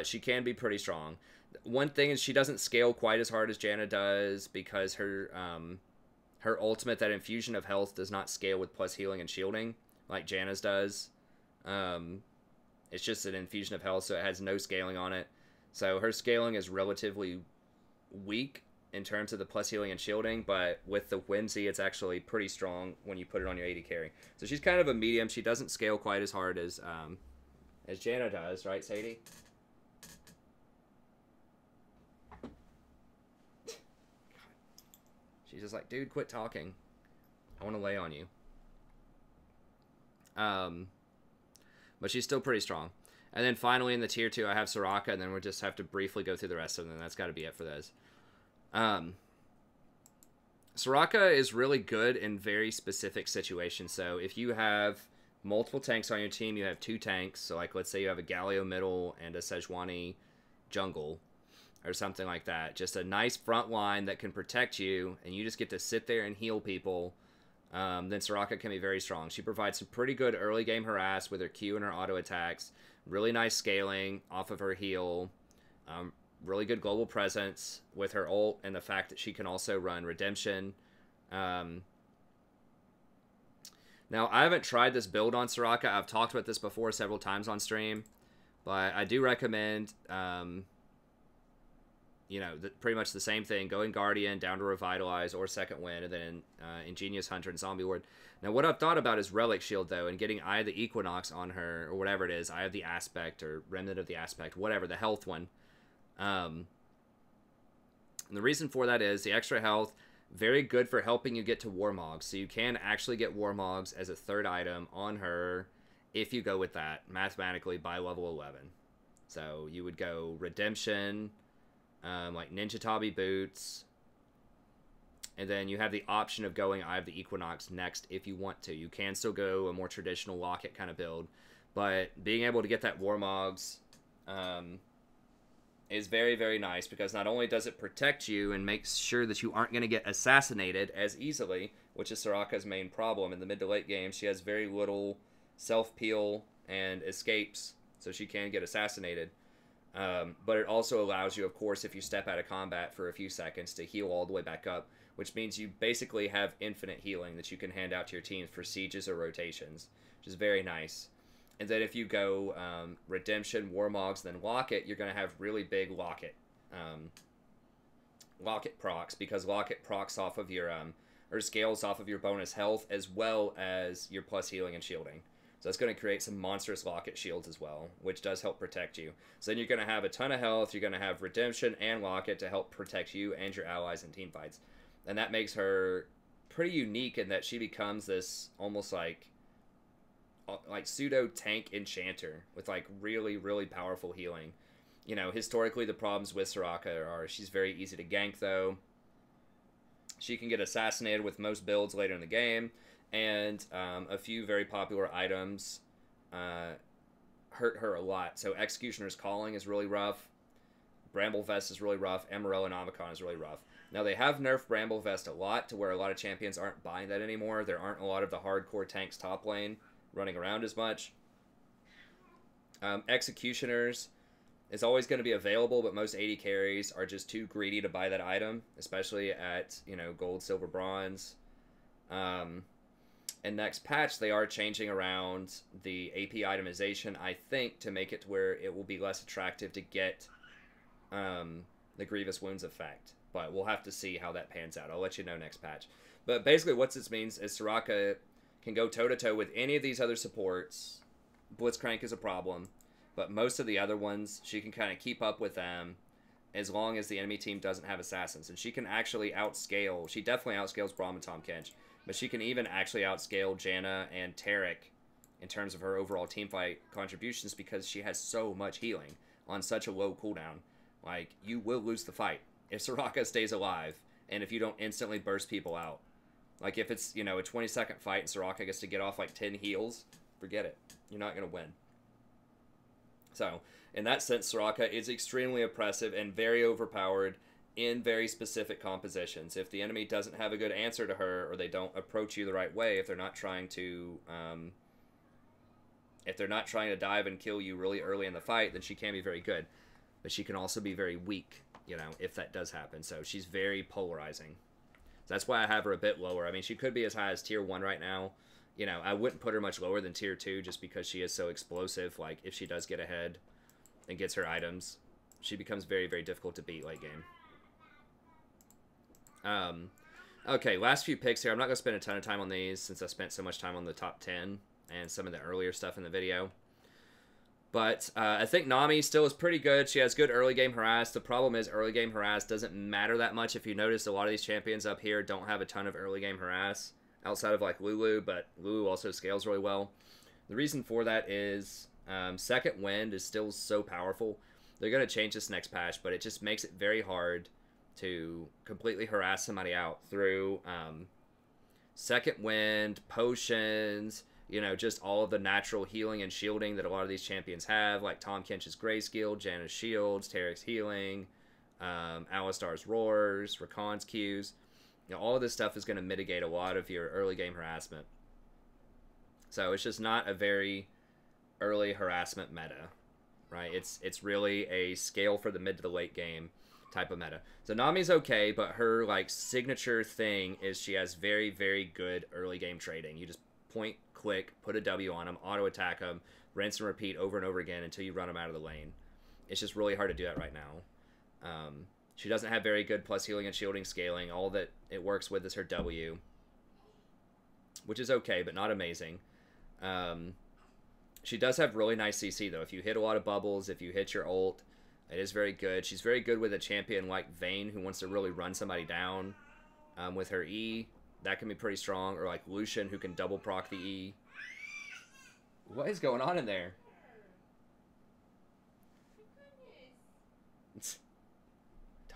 she can be pretty strong. One thing is she doesn't scale quite as hard as Janna does because her her ultimate, that infusion of health, does not scale with plus healing and shielding like Janna's does. It's just an infusion of health, so it has no scaling on it. So her scaling is relatively weak in terms of the plus healing and shielding, but with the Whimsy, it's actually pretty strong when you put it on your AD carry. So she's kind of a medium. She doesn't scale quite as hard as Janna does, right, Sadie? She's just like, dude, quit talking. I want to lay on you. But she's still pretty strong. And then finally in the tier 2, I have Soraka, and then we'll just have to briefly go through the rest of them. That's got to be it for those. Soraka is really good in very specific situations. So if you have multiple tanks on your team, you have 2 tanks. So like, let's say you have a Galio middle and a Sejuani jungle or something like that. Just a nice front line that can protect you, and you just get to sit there and heal people. Then Soraka can be very strong. She provides some pretty good early game harass with her Q and her auto attacks. Really nice scaling off of her heal. Really good global presence with her ult, and the fact that she can also run Redemption. Now, I haven't tried this build on Soraka. I've talked about this before several times on stream, but I do recommend, you know, pretty much the same thing. Going Guardian down to Revitalize or Second Wind, and then Ingenious Hunter and Zombie Ward. Now, what I've thought about is Relic Shield, though, and getting Eye of the Equinox on her, or whatever it is, Eye of the Aspect, or Remnant of the Aspect, whatever, the health one. And the reason for that is the extra health, very good for helping you get to Warmogs. So you can actually get Warmogs as a 3rd item on her if you go with that, mathematically, by level 11. So you would go Redemption, like Ninja Tabi Boots, and then you have the option of going Eye of the Equinox next if you want to. You can still go a more traditional Locket kind of build, but being able to get that Warmogs is very, very nice, because not only does it protect you and makes sure that you aren't going to get assassinated as easily, which is Soraka's main problem in the mid to late game. She has very little self-peel and escapes, so she can get assassinated. But it also allows you, of course, if you step out of combat for a few seconds, to heal all the way back up, which means you basically have infinite healing that you can hand out to your teams for sieges or rotations, which is very nice. And then if you go Redemption, Warmogs, then Locket, you're going to have really big Locket procs, because Locket procs off of your, or scales off of your bonus health, as well as your plus healing and shielding. So it's going to create some monstrous Locket shields as well, which does help protect you. So then you're going to have a ton of health, you're going to have Redemption and Locket to help protect you and your allies in team fights. And that makes her pretty unique in that she becomes this almost like pseudo tank enchanter with like really, really powerful healing. You know, historically the problems with Soraka are she's very easy to gank, though. She can get assassinated with most builds later in the game, and a few very popular items hurt her a lot. So Executioner's Calling is really rough. Bramble Vest is really rough. Emerald and Omicron is really rough. Now, they have nerfed Bramble Vest a lot to where a lot of champions aren't buying that anymore. There aren't a lot of the hardcore tanks top lane running around as much. Executioners is always going to be available, but most AD carries are just too greedy to buy that item, especially at, you know, gold, silver, bronze. And next patch, they are changing around the AP itemization, I think, to make it to where it will be less attractive to get the Grievous Wounds effect. But we'll have to see how that pans out. I'll let you know next patch. But basically what this means is Soraka can go toe-to-toe with any of these other supports. Blitzcrank is a problem, but most of the other ones, she can kind of keep up with them as long as the enemy team doesn't have assassins. And she can actually outscale. She definitely outscales Braum and Tahm Kench, but she can even actually outscale Janna and Taric in terms of her overall teamfight contributions because she has so much healing on such a low cooldown. Like, you will lose the fight if Soraka stays alive and if you don't instantly burst people out. Like, if it's, you know, a 20-second fight and Soraka gets to get off like 10 heals, forget it. You're not going to win. So, in that sense, Soraka is extremely oppressive and very overpowered in very specific compositions. If the enemy doesn't have a good answer to her, or they don't approach you the right way, if they're not trying to dive and kill you really early in the fight, then she can be very good. But she can also be very weak, you know, if that does happen. So she's very polarizing. That's why I have her a bit lower. I mean, she could be as high as tier 1 right now. You know, I wouldn't put her much lower than tier 2 just because she is so explosive. Like, if she does get ahead and gets her items, she becomes very, very difficult to beat late game. Okay, last few picks here. I'm not going to spend a ton of time on these since I spent so much time on the top 10 and some of the earlier stuff in the video. But I think Nami still is pretty good. She has good early game harass. The problem is early game harass doesn't matter that much. If you notice, a lot of these champions up here don't have a ton of early game harass outside of like Lulu, but Lulu also scales really well. The reason for that is Second Wind is still so powerful. They're going to change this next patch, but it just makes it very hard to completely harass somebody out through Second Wind, potions, you know, just all of the natural healing and shielding that a lot of these champions have, like Tahm Kench's Grayscale, Janna's Shields, Taric's Healing, Alistar's Roars, Rakan's Qs. You know, all of this stuff is going to mitigate a lot of your early game harassment. So it's just not a very early harassment meta, right? It's really a scale for the mid to the late game type of meta. So Nami's okay, but her like signature thing is she has very, very good early game trading. You just point, click, put a W on them, auto attack them, rinse and repeat over and over again until you run them out of the lane. It's just really hard to do that right now. She doesn't have very good plus healing and shielding scaling. All that it works with is her W, which is okay, but not amazing. She does have really nice CC, though. If you hit a lot of bubbles, if you hit your ult, it is very good. She's very good with a champion like Vayne, who wants to really run somebody down with her E. That can be pretty strong. Or like Lucian, who can double proc the E. What is going on in there?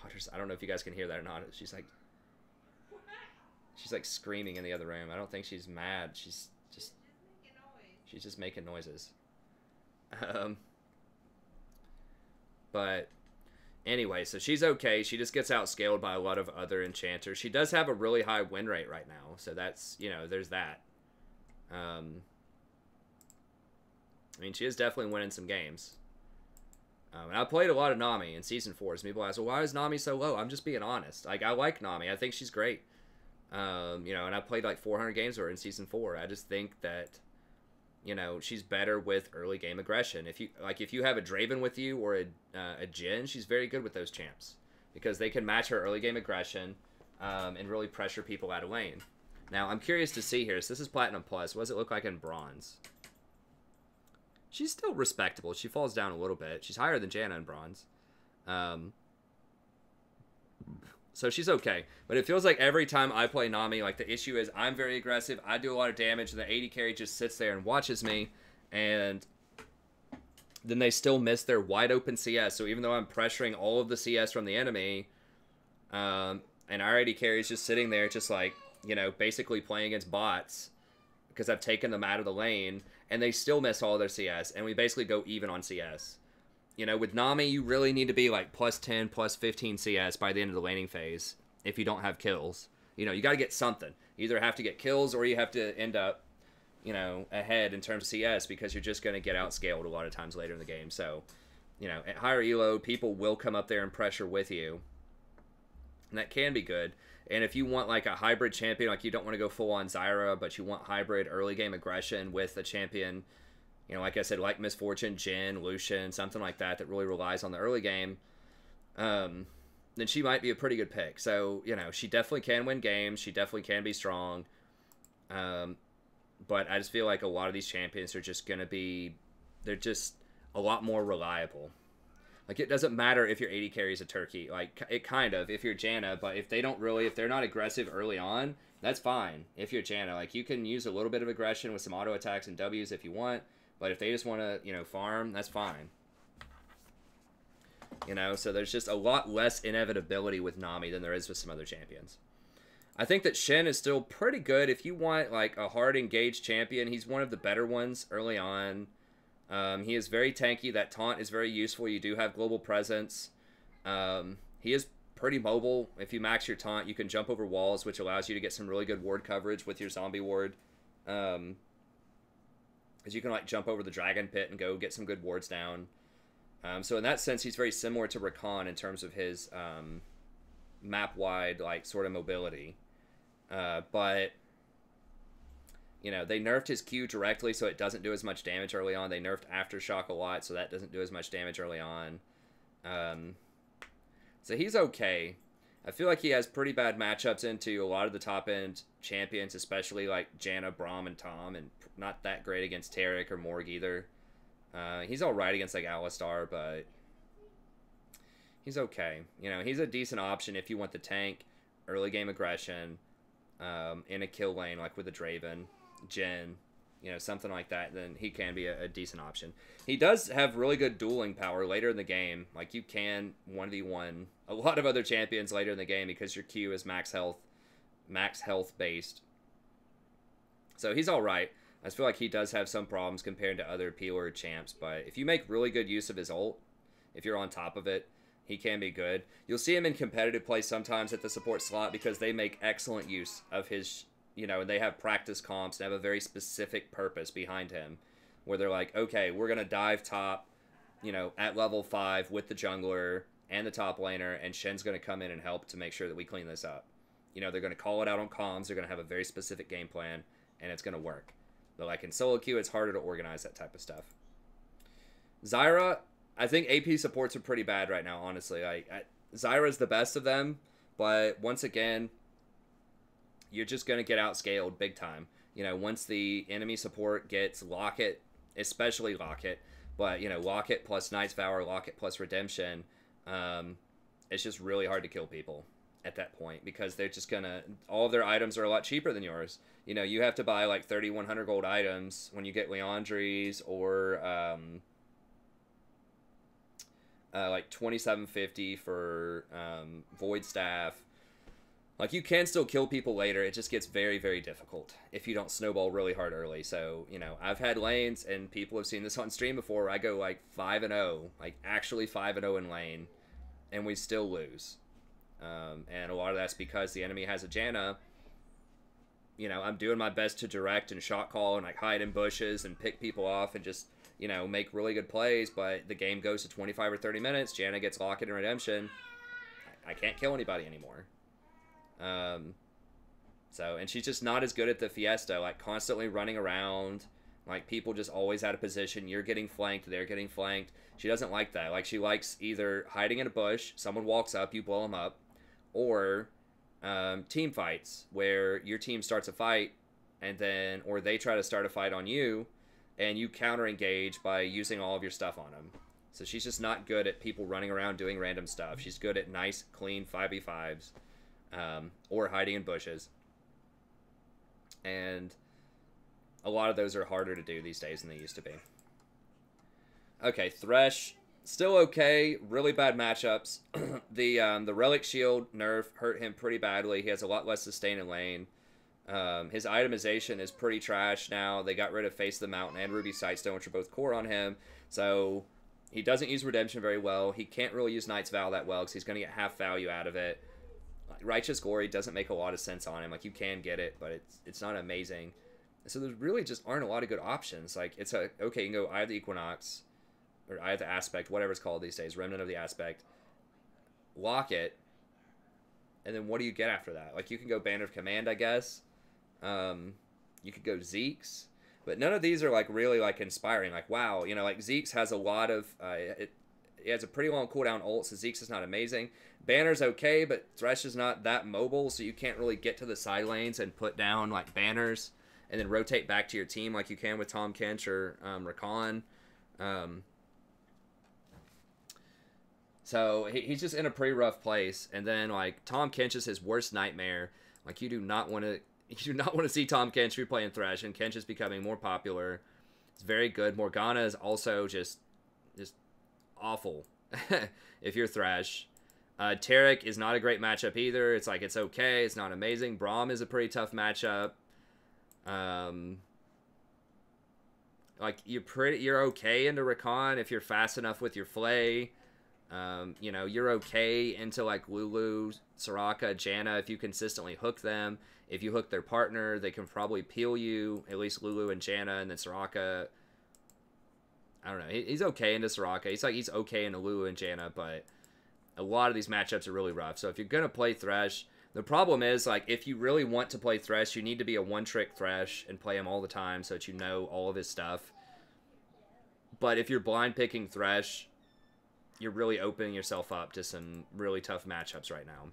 Daughters, I don't know if you guys can hear that or not. She's like screaming in the other room. I don't think she's mad. She's just making noises. But anyway, so she's okay. She just gets outscaled by a lot of other enchanters. She does have a really high win rate right now, so that's, you know, there's that. I mean, she is definitely winning some games. And I played a lot of Nami in Season 4. So people ask, well, why is Nami so low? I'm just being honest. Like, I like Nami. I think she's great. You know, and I played like 400 games with her in Season 4. I just think that, you know, she's better with early game aggression. If you have a Draven with you or a Jhin, she's very good with those champs because they can match her early game aggression and really pressure people out of lane. Now, I'm curious to see here. So this is Platinum Plus. What does it look like in Bronze? She's still respectable. She falls down a little bit. She's higher than Janna in Bronze. So she's okay. But it feels like every time I play Nami, like the issue is I'm very aggressive. I do a lot of damage. And the AD carry just sits there and watches me. And then they still miss their wide open CS. So even though I'm pressuring all of the CS from the enemy, and our AD carry is just sitting there just like, you know, basically playing against bots. because I've taken them out of the lane, and they still miss all their CS, and we basically go even on CS. You know, with Nami, you really need to be like plus 10, plus 15 CS by the end of the laning phase if you don't have kills. You know, you got to get something. You either have to get kills or you have to end up, you know, ahead in terms of CS because you're just going to get outscaled a lot of times later in the game. So, you know, at higher elo, people will come up there and pressure with you. And that can be good. And if you want like a hybrid champion, like you don't want to go full on Zyra, but you want hybrid early game aggression with a champion, you know, like I said, like Misfortune, Jhin, Lucian, something like that that really relies on the early game, then she might be a pretty good pick. So, you know, she definitely can win games. She definitely can be strong. But I just feel like a lot of these champions are just going to be, they're just a lot more reliable. Like, it doesn't matter if your AD carries a turkey. Like, it kind of, if you're Janna, but if they don't really, if they're not aggressive early on, that's fine. If you're Janna, like, you can use a little bit of aggression with some auto attacks and Ws if you want. But if they just want to, you know, farm, that's fine. You know, so there's just a lot less inevitability with Nami than there is with some other champions. I think that Shen is still pretty good. If you want, like, a hard engaged champion, he's one of the better ones early on. He is very tanky. That taunt is very useful. You do have global presence. He is pretty mobile. If you max your taunt, you can jump over walls, which allows you to get some really good ward coverage with your zombie ward. Because you can like jump over the dragon pit and go get some good wards down. So in that sense, he's very similar to Rakan in terms of his map-wide like sort of mobility. But you know, they nerfed his Q directly, so it doesn't do as much damage early on. They nerfed Aftershock a lot, so that doesn't do as much damage early on. So he's okay. I feel like he has pretty bad matchups into a lot of the top-end champions, especially like Janna, Braum, and Tahm, and not that great against Taric or Morg either. He's alright against like Alistar, but he's okay. You know, he's a decent option if you want the tank, early game aggression, in a kill lane like with a Draven, Jhin, you know, something like that, then he can be a decent option. He does have really good dueling power later in the game. Like, you can 1v1 a lot of other champions later in the game because your Q is max health based. So he's alright. I just feel like he does have some problems compared to other peeler champs, but if you make really good use of his ult, if you're on top of it, he can be good. You'll see him in competitive play sometimes at the support slot because they make excellent use of his, you know, and they have practice comps and have a very specific purpose behind him where they're like, okay, we're going to dive top, you know, at level 5 with the jungler and the top laner, and Shen's going to come in and help to make sure that we clean this up. You know, they're going to call it out on comms, they're going to have a very specific game plan, and it's going to work. But like in solo queue, it's harder to organize that type of stuff. Zyra, I think AP supports are pretty bad right now, honestly. Zyra's the best of them, but once again, you're just going to get outscaled big time. You know, once the enemy support gets Locket, especially Locket, but, you know, Locket plus Knight's Vow, Locket plus Redemption, it's just really hard to kill people at that point because they're just going to, all of their items are a lot cheaper than yours. You know, you have to buy like 3,100 gold items when you get Leandries or like 2,750 for Void Staff. Like, you can still kill people later. It just gets very, very difficult if you don't snowball really hard early. So, you know, I've had lanes, and people have seen this on stream before, where I go like 5-0, like actually 5-0 in lane, and we still lose. And a lot of that's because the enemy has a Janna. You know, I'm doing my best to direct and shot call and like hide in bushes and pick people off and just, you know, make really good plays, but the game goes to 25 or 30 minutes. Janna gets Locket and Redemption. I can't kill anybody anymore. So, and she's just not as good at the Fiesta, like constantly running around. Like, people just always out of position. You're getting flanked, they're getting flanked. She doesn't like that. Like, she likes either hiding in a bush, someone walks up, you blow them up, or team fights where your team starts a fight and then, or they try to start a fight on you and you counter engage by using all of your stuff on them. So she's just not good at people running around doing random stuff. She's good at nice, clean 5v5s, or hiding in bushes. And a lot of those are harder to do these days than they used to be. Okay, Thresh, still okay. Really bad matchups. The Relic Shield nerf hurt him pretty badly. He has a lot less sustain in lane. His itemization is pretty trash now. They got rid of Face of the Mountain and Ruby Sightstone, which are both core on him. So he doesn't use Redemption very well. He can't really use Knight's Vow that well because he's going to get half value out of it. Righteous Glory doesn't make a lot of sense on him. Like, you can get it, but it's not amazing. So there really just aren't a lot of good options. Like, it's okay, you can go Eye of the Equinox, or Eye of the Aspect, whatever it's called these days, Remnant of the Aspect. Lock it, and then what do you get after that? Like, you can go Banner of Command, I guess. You could go Zeke's, but none of these are like really like inspiring. Like, wow, you know, like Zeke's has a lot of it has a pretty long cooldown ult, so Zeke's is not amazing. Banner's okay, but Thresh is not that mobile, so you can't really get to the side lanes and put down like banners and then rotate back to your team like you can with Tahm, Kench, or Rakan. So he's just in a pretty rough place. And then like Tahm Kench is his worst nightmare. Like, you do not want to see Tahm Kench be playing Thresh, and Kench is becoming more popular. It's very good. Morgana is also just awful if you're Thresh. Taric is not a great matchup either. It's like, it's okay. It's not amazing. Braum is a pretty tough matchup. Like, you're okay into Rakan if you're fast enough with your Flay. You know, you're okay into like Lulu, Soraka, Janna if you consistently hook them. If you hook their partner, they can probably peel you, at least Lulu and Janna, and then Soraka. I don't know. He's okay into Soraka. He's okay into Lulu and Janna, but a lot of these matchups are really rough. So if you're going to play Thresh, the problem is, like, if you really want to play Thresh, you need to be a one-trick Thresh and play him all the time so that you know all of his stuff. But if you're blind picking Thresh, you're really opening yourself up to some really tough matchups right now.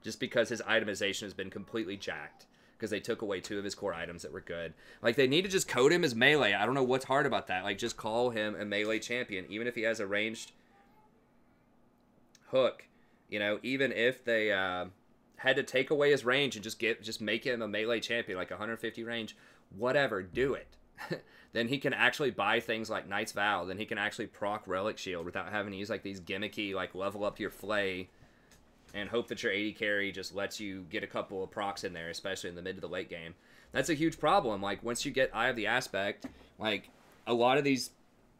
Just because his itemization has been completely jacked. Because they took away 2 of his core items that were good. Like, they need to just code him as melee. I don't know what's hard about that. Like, just call him a melee champion. Even if he has a ranged hook. You know, even if they had to take away his range and just make him a melee champion. Like 150 range. Whatever. Do it. Then he can actually buy things like Knight's Vow. Then he can actually proc Relic Shield without having to use like these gimmicky, like, level up your Flay and hope that your AD carry just lets you get a couple of procs in there, especially in the mid to the late game. That's a huge problem. Like, once you get Eye of the Aspect, like, a lot of these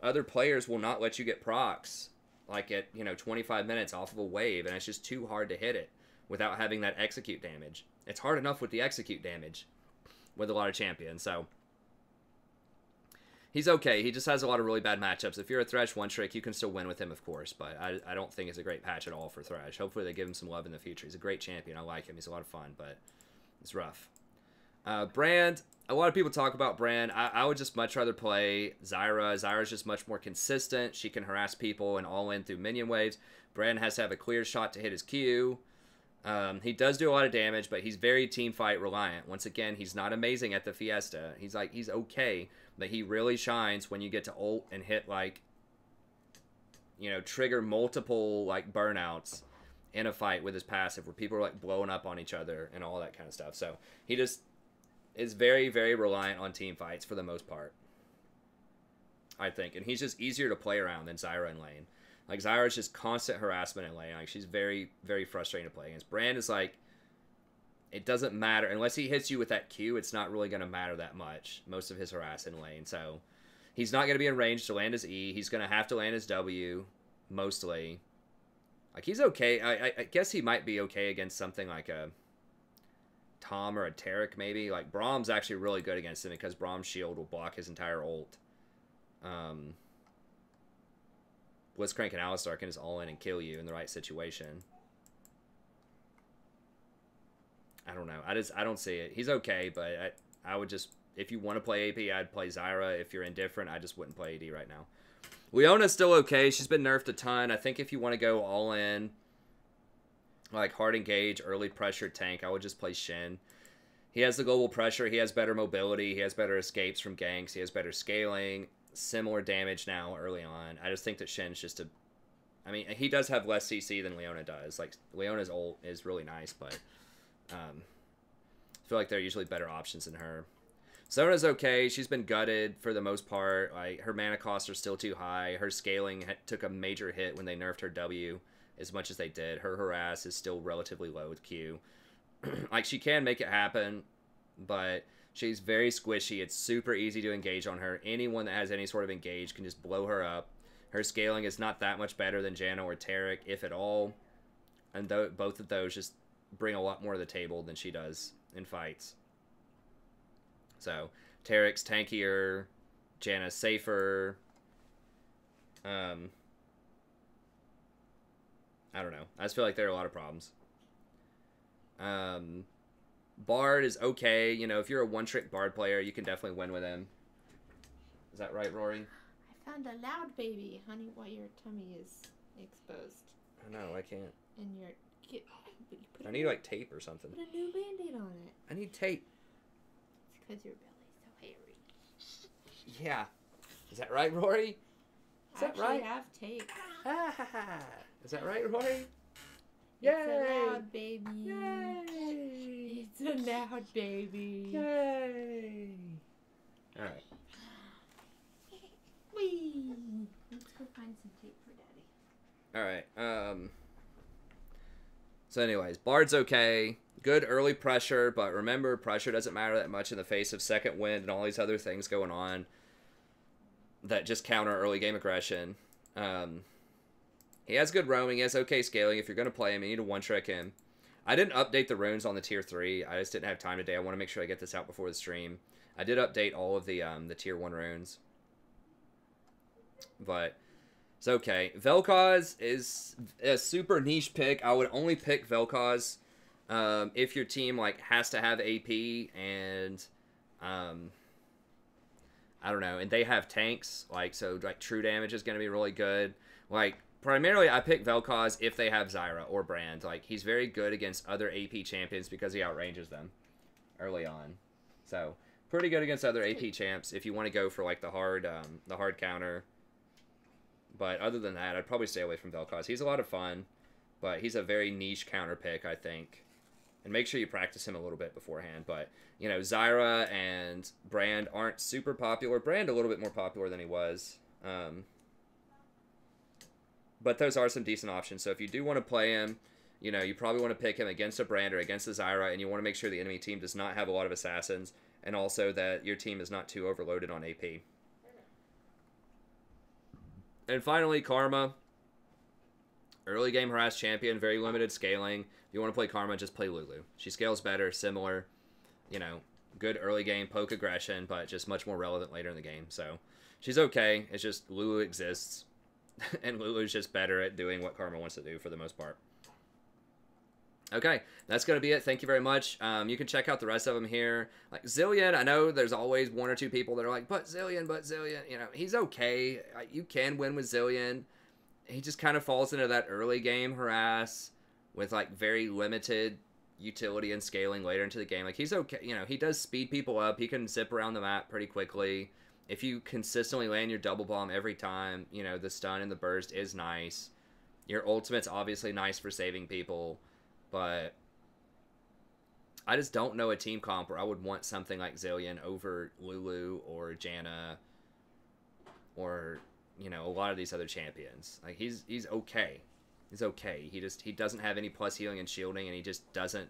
other players will not let you get procs, like, at, you know, 25 minutes off of a wave, and it's just too hard to hit it without having that execute damage. It's hard enough with the execute damage with a lot of champions, so he's okay. He just has a lot of really bad matchups. If you're a Thresh one-trick, you can still win with him, of course, but I don't think it's a great patch at all for Thresh. Hopefully they give him some love in the future. He's a great champion. I like him. He's a lot of fun, but it's rough. Brand, a lot of people talk about Brand. I would just much rather play Zyra. Zyra's just much more consistent. She can harass people and all in through minion waves. Brand has to have a clear shot to hit his Q. He does do a lot of damage, but he's very team fight reliant. Once again, he's not amazing at the Fiesta. He's okay, but he really shines when you get to ult and hit, like, you know, trigger multiple, like, burnouts in a fight with his passive where people are, like, blowing up on each other and all that kind of stuff. So he just is very, very reliant on team fights for the most part, I think. And he's just easier to play around than Zyra in lane. Like, Zyra's just constant harassment in lane. Like, she's very, very frustrating to play against. Brand is like, it doesn't matter. Unless he hits you with that Q, it's not really going to matter that much. Most of his harass in lane. So, he's not going to be in range to land his E. He's going to have to land his W, mostly. Like, he's okay. I guess he might be okay against something like a Tahm or a Taric, maybe. Like, Braum's actually really good against him because Braum's shield will block his entire ult. Blitzcrank and Alistar can just all in and kill you in the right situation. I don't know. I don't see it. He's okay, but I would just, if you want to play AP, I'd play Zyra. If you're indifferent, I just wouldn't play AD right now. Leona's still okay. She's been nerfed a ton. I think if you want to go all in, like hard engage, early pressure tank, I would just play Shin. He has the global pressure. He has better mobility. He has better escapes from ganks. He has better scaling. Similar damage now early on. I just think that Shin's just I mean, he does have less CC than Leona does. Like, Leona's ult is really nice, but I feel like there are usually better options than her. Sona's okay. She's been gutted for the most part. Like, her mana costs are still too high. Her scaling took a major hit when they nerfed her W as much as they did. Her harass is still relatively low with Q. Like, she can make it happen, but she's very squishy. It's super easy to engage on her. Anyone that has any sort of engage can just blow her up. Her scaling is not that much better than Janna or Taric, if at all. And both of those just bring a lot more to the table than she does in fights. So, Taric's tankier, Janna's safer. I don't know. I just feel like there are a lot of problems. Bard is okay. You know, if you're a one-trick Bard player, you can definitely win with him. Is that right, Rory? I found a loud baby, honey, while your tummy is exposed. I know, I can't. And your... I need, like, tape or something. Put a new Band-Aid on it. I need tape. It's because your belly's so hairy. Yeah. Is that right, Rory? Is that right? I have tape. Is that right, Rory? It's a loud baby. Yay! It's a loud baby. Yay! Alright. Whee! Let's go find some tape for Daddy. Alright, so anyways, Bard's okay. Good early pressure, but remember, pressure doesn't matter that much in the face of second wind and all these other things going on that just counter early game aggression. He has good roaming. He has okay scaling. If you're going to play him, you need to one-trick him. I didn't update the runes on the tier 3. I just didn't have time today. I want to make sure I get this out before the stream. I did update all of the tier 1 runes. But it's okay. Vel'Koz is a super niche pick. I would only pick Vel'Koz if your team like has to have AP and I don't know, and they have tanks, like, so like true damage is going to be really good. Like, primarily I pick Vel'Koz if they have Zyra or Brand. Like, he's very good against other AP champions because he outranges them early on. So pretty good against other AP champs if you want to go for like the hard counter. But other than that, I'd probably stay away from Vel'Koz. He's a lot of fun, but he's a very niche counter pick, I think. And make sure you practice him a little bit beforehand. But, you know, Zyra and Brand aren't super popular. Brand a little bit more popular than he was. But those are some decent options. So if you do want to play him, you know, you probably want to pick him against a Brand or against a Zyra. And you want to make sure the enemy team does not have a lot of assassins. And also that your team is not too overloaded on AP. And finally, Karma. Early game harass champion, very limited scaling. If you want to play Karma, just play Lulu. She scales better, similar, you know, good early game poke aggression, but just much more relevant later in the game. So she's okay. It's just Lulu exists, and Lulu's just better at doing what Karma wants to do for the most part. Okay, that's going to be it. Thank you very much. You can check out the rest of them here. Like Zilean, I know there's always one or two people that are like, but Zilean. You know, he's okay. You can win with Zilean. He just kind of falls into that early game harass with like very limited utility and scaling later into the game. Like, he's okay. You know, he does speed people up. He can zip around the map pretty quickly. If you consistently land your double bomb every time, you know, the stun and the burst is nice. Your ultimate's obviously nice for saving people. But I just don't know a team comp where I would want something like Zilean over Lulu or Janna or, you know, a lot of these other champions. Like, he's okay. He's okay. He doesn't have any plus healing and shielding, and he just doesn't,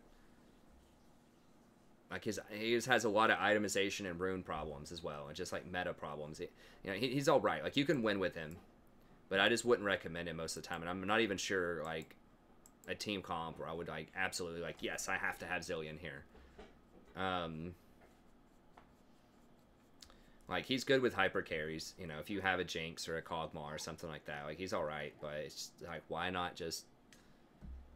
like, he just has a lot of itemization and rune problems as well, and just like meta problems. You know, he's all right. Like, you can win with him, but I just wouldn't recommend him most of the time. And I'm not even sure like a team comp where I would like absolutely like, yes, I have to have Zilean here. Like, he's good with hyper carries. You know, if you have a Jinx or a Kog'Maw or something like that, like, he's all right. But it's just, like, why not just,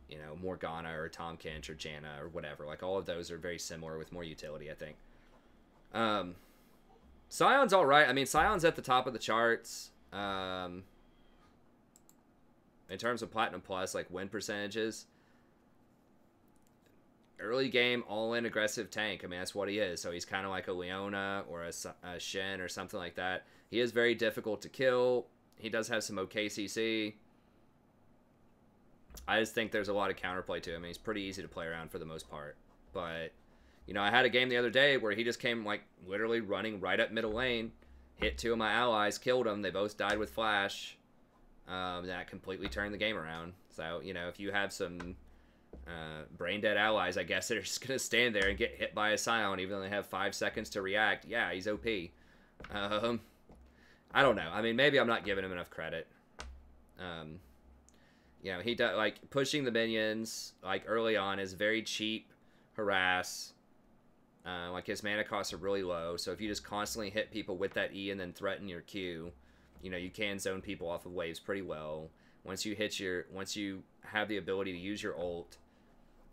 you know, Morgana or Tahm, Kench or Janna or whatever? Like, all of those are very similar with more utility, I think. Sion's all right. I mean, Sion's at the top of the charts. In terms of Platinum Plus, like, win percentages. Early game, all-in aggressive tank. I mean, that's what he is. So he's kind of like a Leona or a Shen or something like that. He is very difficult to kill. He does have some okay CC. I just think there's a lot of counterplay to him. He's pretty easy to play around for the most part. But, you know, I had a game the other day where he just came, like, literally running right up middle lane. Hit two of my allies, killed them. They both died with flash. That completely turned the game around. So, you know, if you have some Brain dead allies, I guess, that are just going to stand there and get hit by a Scion even though they have 5 seconds to react. Yeah, he's OP. I don't know. I mean, maybe I'm not giving him enough credit. You know, he does, like, pushing the minions, like, early on is very cheap harass. Like, his mana costs are really low, so if you just constantly hit people with that E and then threaten your Q, you know, you can zone people off of waves pretty well. Once you have the ability to use your ult,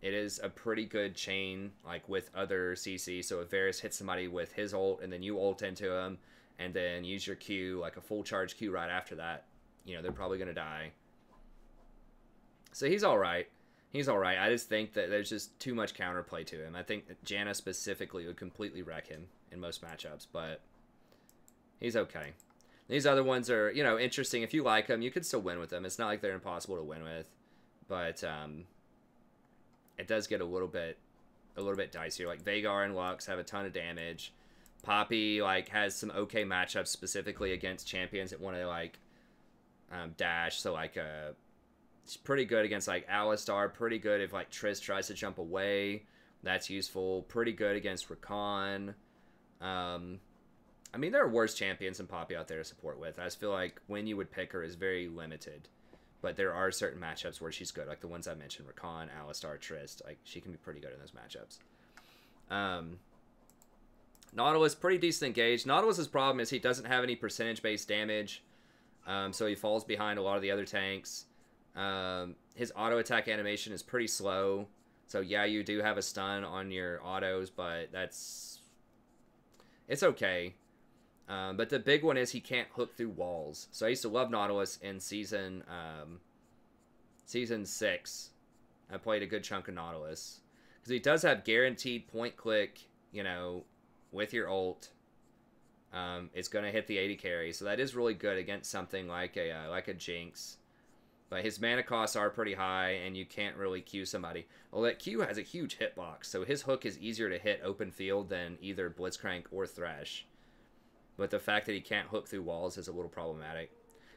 it is a pretty good chain, like, with other CC. So if Varus hits somebody with his ult, and then you ult into him, and then use your Q, like a full charge Q right after that, you know, they're probably going to die. So he's alright. He's alright. I just think that there's just too much counterplay to him. I think that Janna specifically would completely wreck him in most matchups, but he's okay. These other ones are, you know, interesting. If you like them, you can still win with them. It's not like they're impossible to win with, but it does get a little bit dicier. Like Veigar and Lux have a ton of damage. Poppy, like, has some okay matchups specifically against champions that want to, like, dash. So, like, it's pretty good against, like, Alistar. Pretty good if, like, Triss tries to jump away. That's useful. Pretty good against Rakan. I mean, there are worse champions than Poppy out there to support with. I just feel like when you would pick her is very limited. But there are certain matchups where she's good. Like the ones I mentioned, Rakan, Alistar, Triss. Like, she can be pretty good in those matchups. Nautilus, pretty decent engaged. Nautilus's problem is he doesn't have any percentage-based damage. So he falls behind a lot of the other tanks. His auto attack animation is pretty slow. So yeah, you do have a stun on your autos, but it's okay. But the big one is he can't hook through walls. So I used to love Nautilus in season 6. I played a good chunk of Nautilus. Because he does have guaranteed point click, you know, with your ult. It's going to hit the 80 carry. So that is really good against something like a Jinx. But his mana costs are pretty high, and you can't really Q somebody. Well, that Q has a huge hitbox, so his hook is easier to hit open field than either Blitzcrank or Thresh. But the fact that he can't hook through walls is a little problematic.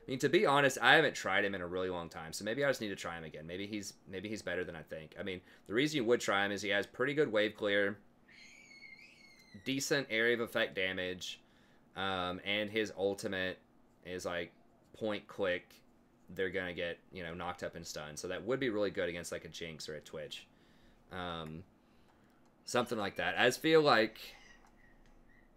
I mean, to be honest, I haven't tried him in a really long time, so maybe I just need to try him again. Maybe he's better than I think. I mean, the reason you would try him is he has pretty good wave clear, decent area of effect damage, and his ultimate is like point click. They're gonna get, you know, knocked up and stunned, so that would be really good against like a Jinx or a Twitch, something like that. I just feel like,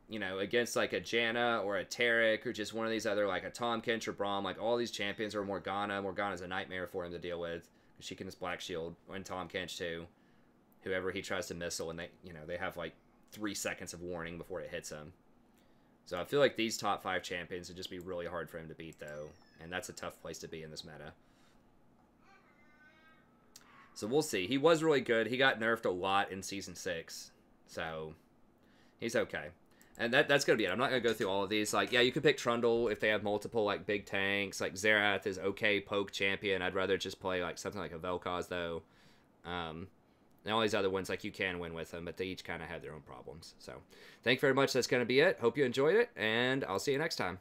you know, against like a Janna or a Taric or just one of these other, like a Tahm, Kench, or Braum, like all these champions, or Morgana. Morgana's a nightmare for him to deal with. She can just Black Shield, and Tahm Kench too. Whoever he tries to missile, and they have like 3 seconds of warning before it hits him. So I feel like these top 5 champions would just be really hard for him to beat, though. And that's a tough place to be in this meta. So we'll see. He was really good. He got nerfed a lot in Season 6. So he's okay. And that's going to be it. I'm not going to go through all of these. Like, yeah, you could pick Trundle if they have multiple, like, big tanks. Like, Xerath is okay poke champion. I'd rather just play, like, something like a Vel'Koz, though. And all these other ones, like, you can win with them, but they each kind of have their own problems. So, thank you very much. That's going to be it. Hope you enjoyed it, and I'll see you next time.